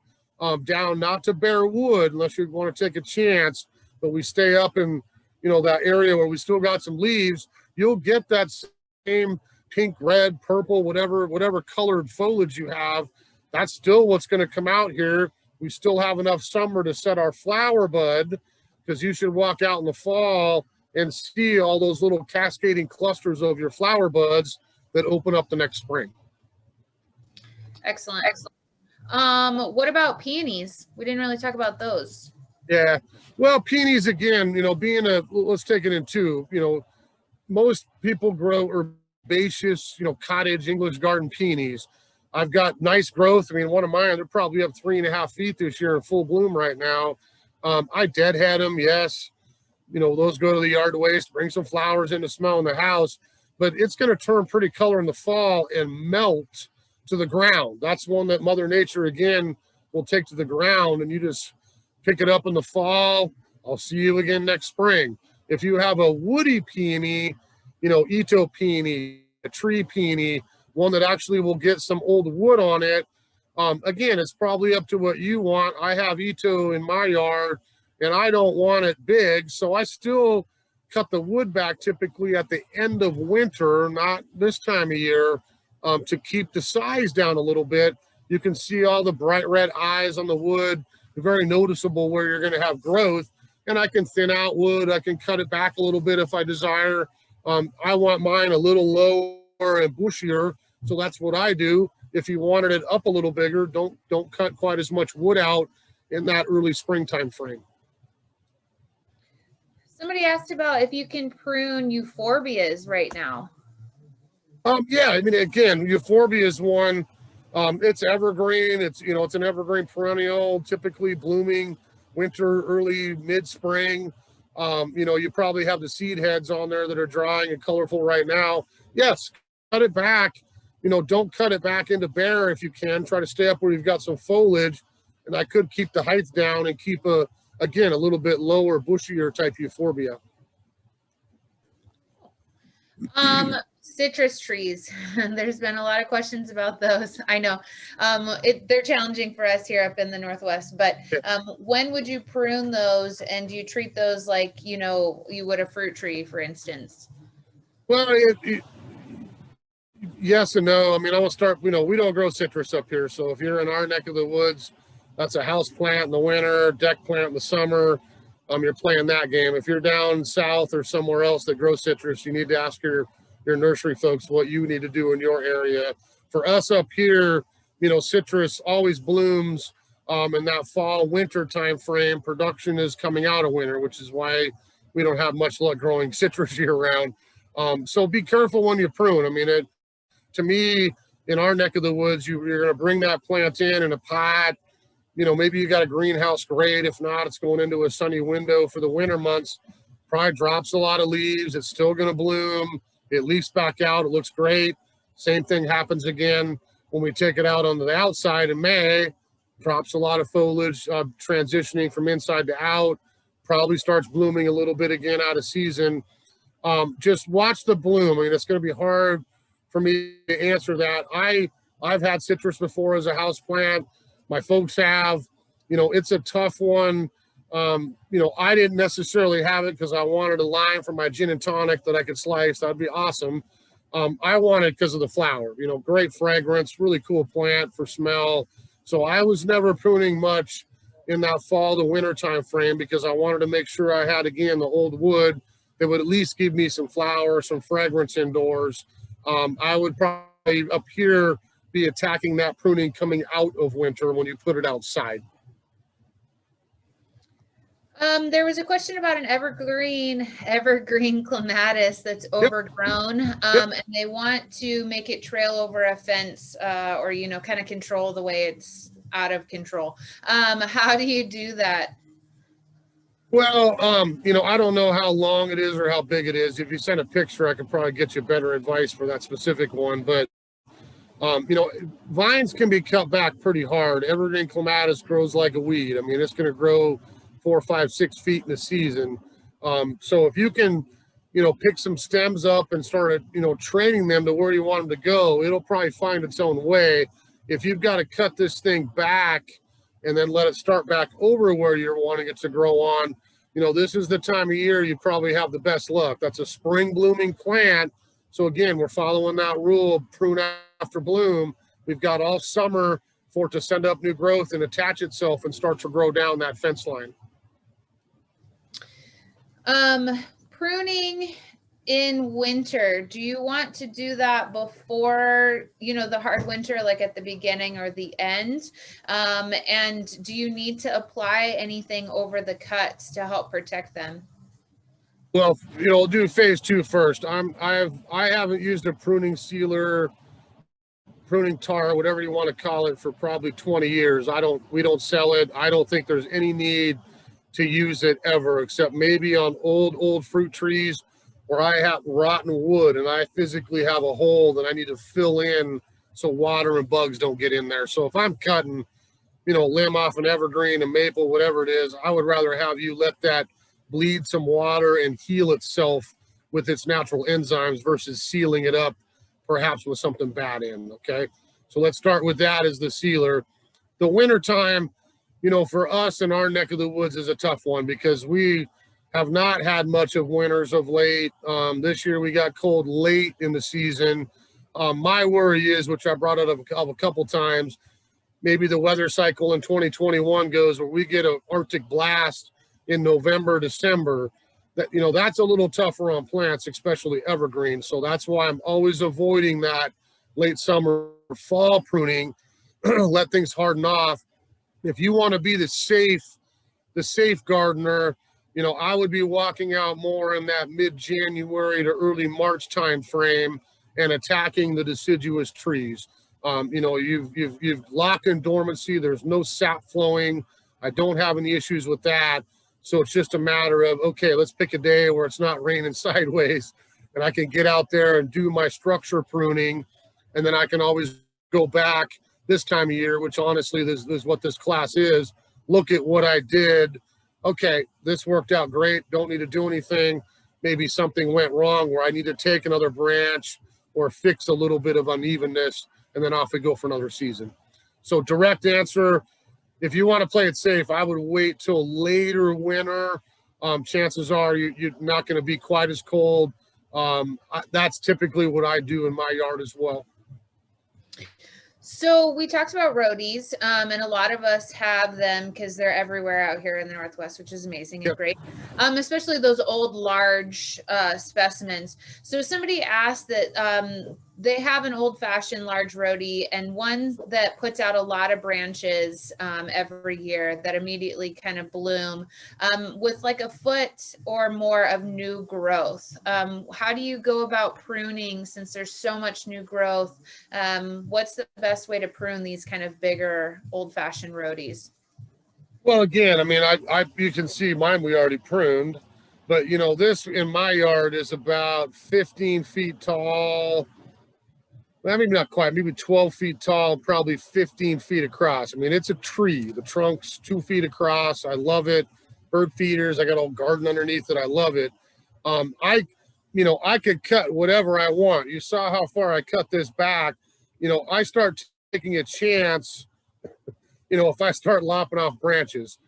down, not to bare wood unless you want to take a chance, but we stay up in, you know, that area where we still got some leaves. You'll get that same pink, red, purple, whatever colored foliage you have. That's still what's going to come out here. We still have enough summer to set our flower bud, because you should walk out in the fall and see all those little cascading clusters of your flower buds that open up the next spring. Excellent. Excellent. What about peonies? We didn't really talk about those. Yeah. Well, peonies, again, you know, let's take it in two. You know, most people grow herbaceous, you know, cottage English garden peonies. I've got nice growth. I mean, one of mine, they're probably up 3.5 feet this year in full bloom right now. I deadhead them, yes. You know, those go to the yard waste, bring some flowers in to smell in the house, but it's going to turn pretty color in the fall and melt to the ground. That's one that Mother Nature, again, will take to the ground, and you just pick it up in the fall. I'll see you again next spring. If you have a woody peony, you know, Ito peony, a tree peony, one that actually will get some old wood on it, again, it's probably up to what you want. I have Ito in my yard, and I don't want it big, so I still cut the wood back typically at the end of winter, not this time of year, to keep the size down a little bit. You can see all the bright red eyes on the wood, very noticeable where you're going to have growth. And I can thin out wood. I can cut it back a little bit if I desire. I want mine a little lower and bushier, so that's what I do. If you wanted it up a little bigger, don't cut quite as much wood out in that early springtime frame. Somebody asked about if you can prune euphorbias right now. Yeah, I mean, again, Euphorbia is one. It's evergreen. It's an evergreen perennial, typically blooming winter, early mid-spring. You probably have the seed heads on there that are drying and colorful right now. Yes, cut it back. Don't cut it back into bare if you can. Try to stay up where you've got some foliage, and I could keep the height down and keep a little bit lower, bushier type Euphorbia. Citrus trees. There's been a lot of questions about those. I know they're challenging for us here up in the Northwest, but when would you prune those, and do you treat those like, you would a fruit tree, for instance? Well, yes and no. I mean, I will start, we don't grow citrus up here. So if you're in our neck of the woods, that's a house plant in the winter, deck plant in the summer. You're playing that game. If you're down south or somewhere else that grows citrus, you need to ask your nursery folks what you need to do in your area. For us up here, citrus always blooms in that fall winter time frame. Production is coming out of winter, which is why we don't have much luck growing citrus year round. So be careful when you prune. I mean, to me, in our neck of the woods, you're going to bring that plant in a pot. Maybe you got a greenhouse, great. If not, it's going into a sunny window for the winter months. Probably drops a lot of leaves. It's still going to bloom. It leaves back out. It looks great. Same thing happens again when we take it out on the outside in May. Drops a lot of foliage, transitioning from inside to out. Probably starts blooming a little bit again out of season. Just watch the bloom. I mean, it's going to be hard for me to answer that. I've had citrus before as a house plant. My folks have. It's a tough one. I didn't necessarily have it because I wanted a lime for my gin and tonic that I could slice. That'd be awesome. I wanted because of the flower. Great fragrance, really cool plant for smell. So I was never pruning much in that fall to winter time frame because I wanted to make sure I had, again, the old wood that would at least give me some flower, some fragrance indoors. I would probably up here be attacking that pruning coming out of winter when you put it outside. There was a question about an evergreen clematis that's overgrown, and they want to make it trail over a fence, or kind of control the way it's out of control. How do you do that? Well, I don't know how long it is or how big it is. If you send a picture, I could probably get you better advice for that specific one. But vines can be cut back pretty hard. Evergreen clematis grows like a weed. I mean, it's going to grow 4, 5, 6 feet in a season. So if you can, pick some stems up and start, training them to where you want them to go, it'll probably find its own way. If you've got to cut this thing back and then let it start back over where you're wanting it to grow on, this is the time of year you probably have the best luck. That's a spring blooming plant. So again, we're following that rule of prune after bloom. We've got all summer for it to send up new growth and attach itself and start to grow down that fence line. Pruning in winter, do you want to do that before, the hard winter, like at the beginning or the end? And do you need to apply anything over the cuts to help protect them? Well, I'll do phase 2 first. I haven't used a pruning sealer, pruning tar, whatever you want to call it, for probably 20 years. We don't sell it. I don't think there's any need to use it ever, except maybe on old fruit trees where I have rotten wood and I physically have a hole that I need to fill in so water and bugs don't get in there. So if I'm cutting, limb off an evergreen, a maple, whatever it is, I would rather have you let that bleed some water and heal itself with its natural enzymes versus sealing it up perhaps with something bad in. Okay, so let's start with that as the sealer. The winter time, for us in our neck of the woods is a tough one because we have not had much of winters of late. This year we got cold late in the season. My worry is, which I brought up a couple times, maybe the weather cycle in 2021 goes where we get an Arctic blast in November, December. That's a little tougher on plants, especially evergreen. So that's why I'm always avoiding that late summer, fall pruning. Let things harden off. If you want to be the safe gardener, I would be walking out more in that mid-January to early March time frame and attacking the deciduous trees. You know, you've locked in dormancy. There's no sap flowing. I don't have any issues with that. So it's just a matter of, okay, let's pick a day where it's not raining sideways and I can get out there and do my structure pruning. And then I can always go back this time of year, which honestly, this is what this class is. Look at what I did. Okay, this worked out great. Don't need to do anything. Maybe something went wrong where I need to take another branch or fix a little bit of unevenness, and then off we go for another season. So direct answer, if you want to play it safe, I would wait till later winter. Chances are you're not going to be quite as cold. That's typically what I do in my yard as well. So we talked about roadies, and a lot of us have them because they're everywhere out here in the Northwest, which is amazing and great, especially those old, large specimens. So somebody asked that they have an old-fashioned large roadie and one that puts out a lot of branches every year that immediately kind of bloom with like a foot or more of new growth. How do you go about pruning since there's so much new growth? What's the best way to prune these kind of bigger old-fashioned roadies? Well, again, I mean, you can see mine we already pruned, but you know, this in my yard is about 15 feet tall. Well, maybe not quite, maybe 12 feet tall, probably 15 feet across. I mean, it's a tree. The trunk's 2 feet across. I love it. Bird feeders. I got a whole garden underneath it. I love it. I could cut whatever I want. You saw how far I cut this back. You know, I start taking a chance, you know, if I start lopping off branches.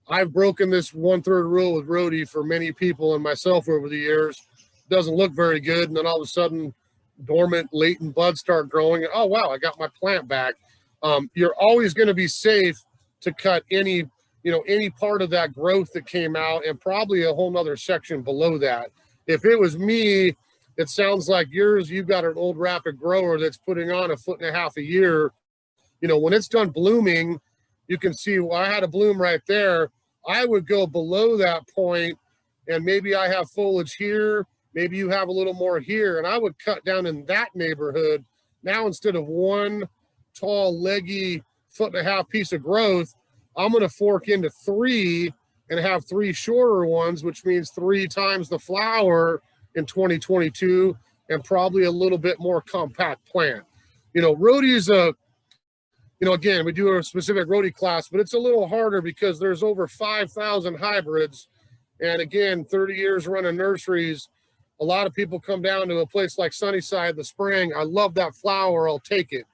I've broken this 1/3 rule with roadie for many people and myself over the years. Doesn't look very good. And then all of a sudden, dormant latent buds start growing, and oh wow, I got my plant back. You're always going to be safe to cut any part of that growth that came out, and probably a whole nother section below that. If it was me, it sounds like yours, you've got an old rapid grower that's putting on 1.5 feet a year. You know, when it's done blooming, you can see, well, I had a bloom right there. I would go below that point, and maybe I have foliage here. Maybe you have a little more here, and I would cut down in that neighborhood. Now, instead of one tall, leggy 1.5 feet piece of growth, I'm going to fork into 3 and have 3 shorter ones, which means 3 times the flower in 2022 and probably a little bit more compact plant. You know, roadie is again, we do a specific roadie class, but it's a little harder because there's over 5,000 hybrids. And again, 30 years running nurseries, a lot of people come down to a place like Sunnyside in the spring. I love that flower. I'll take it.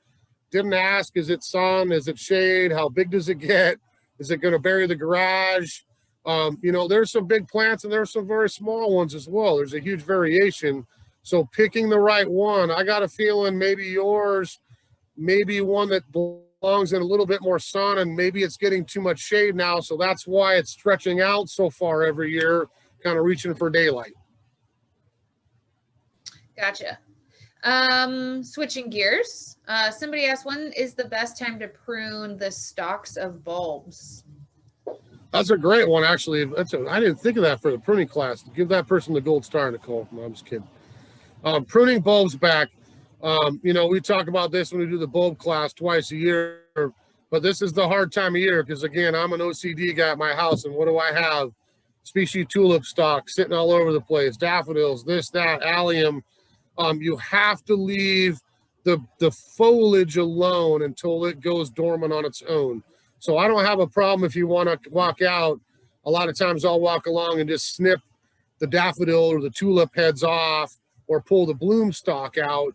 Didn't ask, is it sun? Is it shade? How big does it get? Is it going to bury the garage? You know, there's some big plants and there's some very small ones as well. There's a huge variation. So picking the right one, I got a feeling maybe yours, maybe one that belongs in a little bit more sun, and maybe it's getting too much shade now. So that's why it's stretching out so far every year, kind of reaching for daylight. Gotcha. Switching gears. Somebody asked, when is the best time to prune the stalks of bulbs? That's a great one, actually. I didn't think of that for the pruning class. Give that person the gold star, Nicole. No, I'm just kidding. Pruning bulbs back. You know, we talk about this when we do the bulb class twice a year, but this is the hard time of year because, again, I'm an OCD guy at my house, and what do I have? Species tulip stalks sitting all over the place, daffodils, this, that, allium. You have to leave the foliage alone until it goes dormant on its own. So I don't have a problem if you want to walk out. A lot of times I'll walk along and just snip the daffodil or the tulip heads off or pull the bloom stalk out,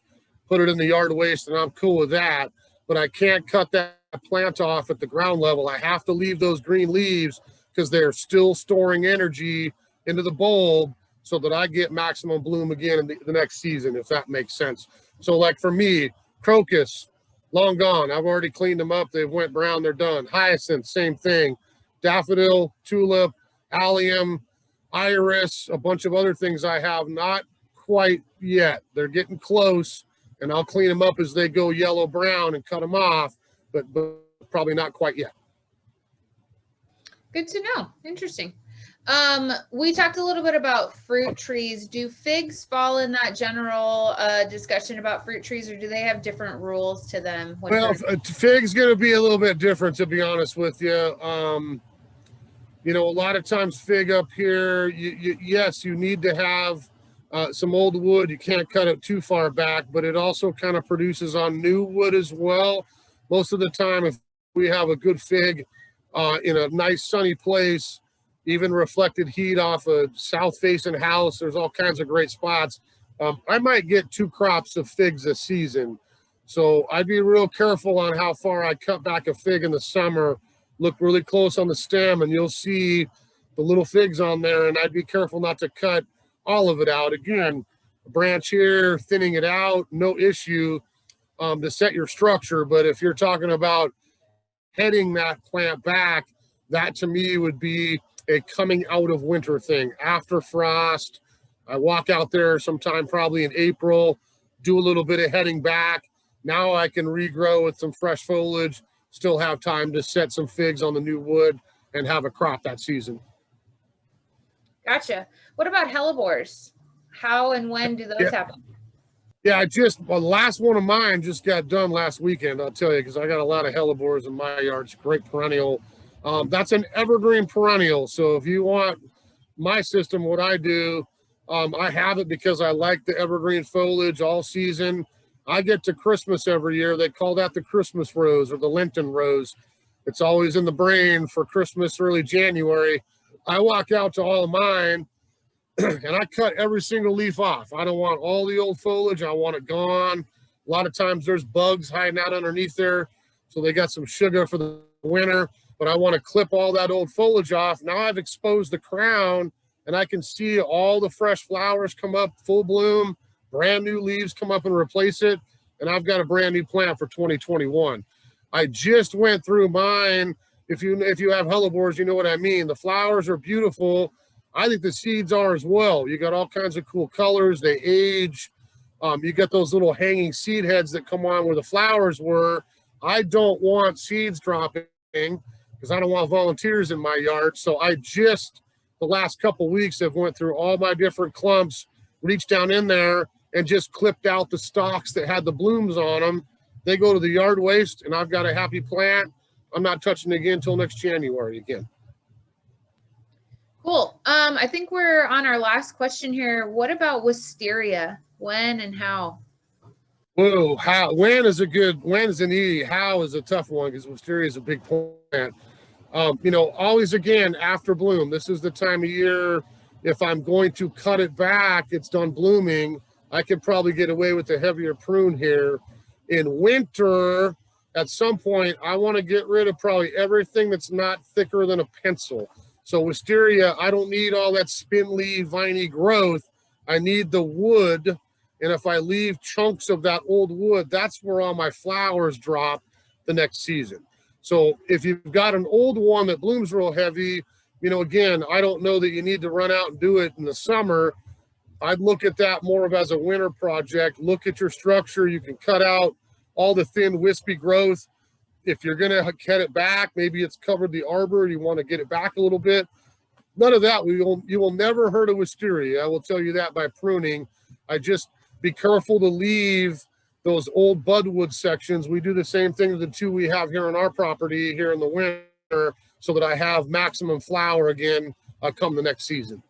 put it in the yard waste, and I'm cool with that. But I can't cut that plant off at the ground level. I have to leave those green leaves because they're still storing energy into the bulb so that I get maximum bloom again in the next season, if that makes sense. So like for me, crocus, long gone. I've already cleaned them up. They went brown, they're done. Hyacinth, same thing. Daffodil, tulip, allium, iris, a bunch of other things I have, not quite yet. They're getting close, and I'll clean them up as they go yellow-brown and cut them off, but probably not quite yet. Good to know. Interesting. We talked a little bit about fruit trees. Do figs fall in that general discussion about fruit trees, or do they have different rules to them? Well, fig's going to be a little bit different, to be honest with you. You know, a lot of times fig up here, yes, you need to have some old wood. You can't cut it too far back, but it also kind of produces on new wood as well. Most of the time, if we have a good fig in a nice sunny place, even reflected heat off a south-facing house, there's all kinds of great spots. I might get 2 crops of figs a season. So I'd be real careful on how far I cut back a fig in the summer. Look really close on the stem and you'll see the little figs on there, and I'd be careful not to cut all of it out. Again, a branch here, thinning it out, no issue to set your structure. But if you're talking about heading that plant back, that to me would be a coming out of winter thing. After frost, I walk out there sometime probably in April, do a little bit of heading back. Now I can regrow with some fresh foliage, still have time to set some figs on the new wood and have a crop that season. Gotcha. What about Hellebores? How and when do those happen? Yeah, the last one of mine just got done last weekend, I'll tell you, because I got a lot of Hellebores in my yard. It's a great perennial. That's an evergreen perennial. So if you want my system, what I do, I have it because I like the evergreen foliage all season. I get to Christmas every year. They call that the Christmas rose or the Lenten rose. It's always in the brain for Christmas, early January. I walk out to all of mine and I cut every single leaf off. I don't want all the old foliage. I want it gone. A lot of times there's bugs hiding out underneath there, so they got some sugar for the winter, but I want to clip all that old foliage off. Now I've exposed the crown and I can see all the fresh flowers come up, full bloom, brand new leaves come up and replace it, and I've got a brand new plant for 2021. I just went through mine. If you have Hellebores, you know what I mean. The flowers are beautiful. I think the seeds are as well. You got all kinds of cool colors. They age. You got those little hanging seed heads that come on where the flowers were. I don't want seeds dropping because I don't want volunteers in my yard. So I just, the last couple weeks, have went through all my different clumps, reached down in there and just clipped out the stalks that had the blooms on them. They go to the yard waste and I've got a happy plant. I'm not touching it again until next January again. Cool. I think we're on our last question here. What about wisteria? When and how? Whoa, how? When is an easy. How is a tough one because wisteria is a big plant. You know, always again after bloom. This is the time of year. If I'm going to cut it back, it's done blooming. I could probably get away with a heavier prune here. In winter, at some point, I want to get rid of probably everything that's not thicker than a pencil. So wisteria, I don't need all that spindly, viney growth. I need the wood. And if I leave chunks of that old wood, that's where all my flowers drop the next season. So if you've got an old one that blooms real heavy, you know, again, I don't know that you need to run out and do it in the summer. I'd look at that more of as a winter project. Look at your structure. You can cut out all the thin, wispy growth. If you're going to cut it back, maybe it's covered the arbor, you want to get it back a little bit. None of that. You will never hurt a wisteria. I will tell you that by pruning. I just be careful to leave those old budwood sections. We do the same thing to the 2 we have here on our property here in the winter so that I have maximum flower again come the next season.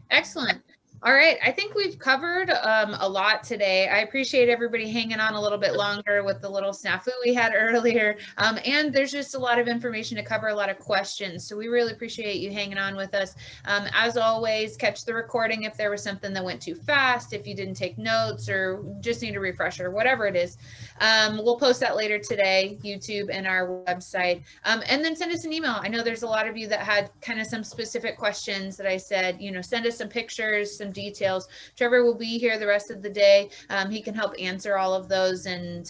Excellent. All right. I think we've covered a lot today. I appreciate everybody hanging on a little bit longer with the little snafu we had earlier. And there's just a lot of information to cover, a lot of questions. So we really appreciate you hanging on with us. As always, catch the recording if there was something that went too fast, if you didn't take notes or just need a refresher, whatever it is. We'll post that later today, YouTube and our website. And then send us an email. I know there's a lot of you that had kind of some specific questions that I said, you know, send us some pictures, some details. Trevor will be here the rest of the day. He can help answer all of those and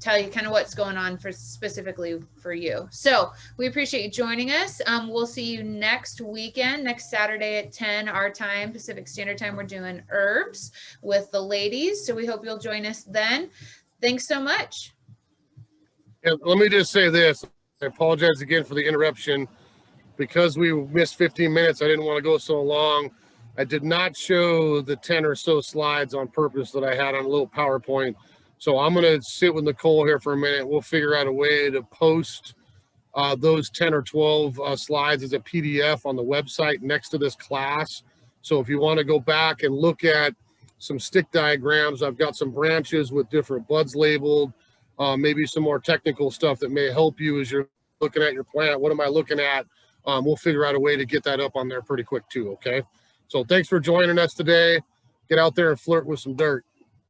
tell you kind of what's going on specifically for you. So we appreciate you joining us. We'll see you next weekend, next Saturday at 10 our time, Pacific Standard Time. We're doing herbs with the ladies. So we hope you'll join us then. Thanks so much. And let me just say this. I apologize again for the interruption. because we missed 15 minutes, I didn't want to go so long. I did not show the 10 or so slides on purpose that I had on a little PowerPoint. So I'm going to sit with Nicole here for a minute. We'll figure out a way to post those 10 or 12 slides as a PDF on the website next to this class. So if you want to go back and look at some stick diagrams, I've got some branches with different buds labeled, maybe some more technical stuff that may help you as you're looking at your plant. What am I looking at? We'll figure out a way to get that up on there pretty quick too, okay? So thanks for joining us today. Get out there and flirt with some dirt.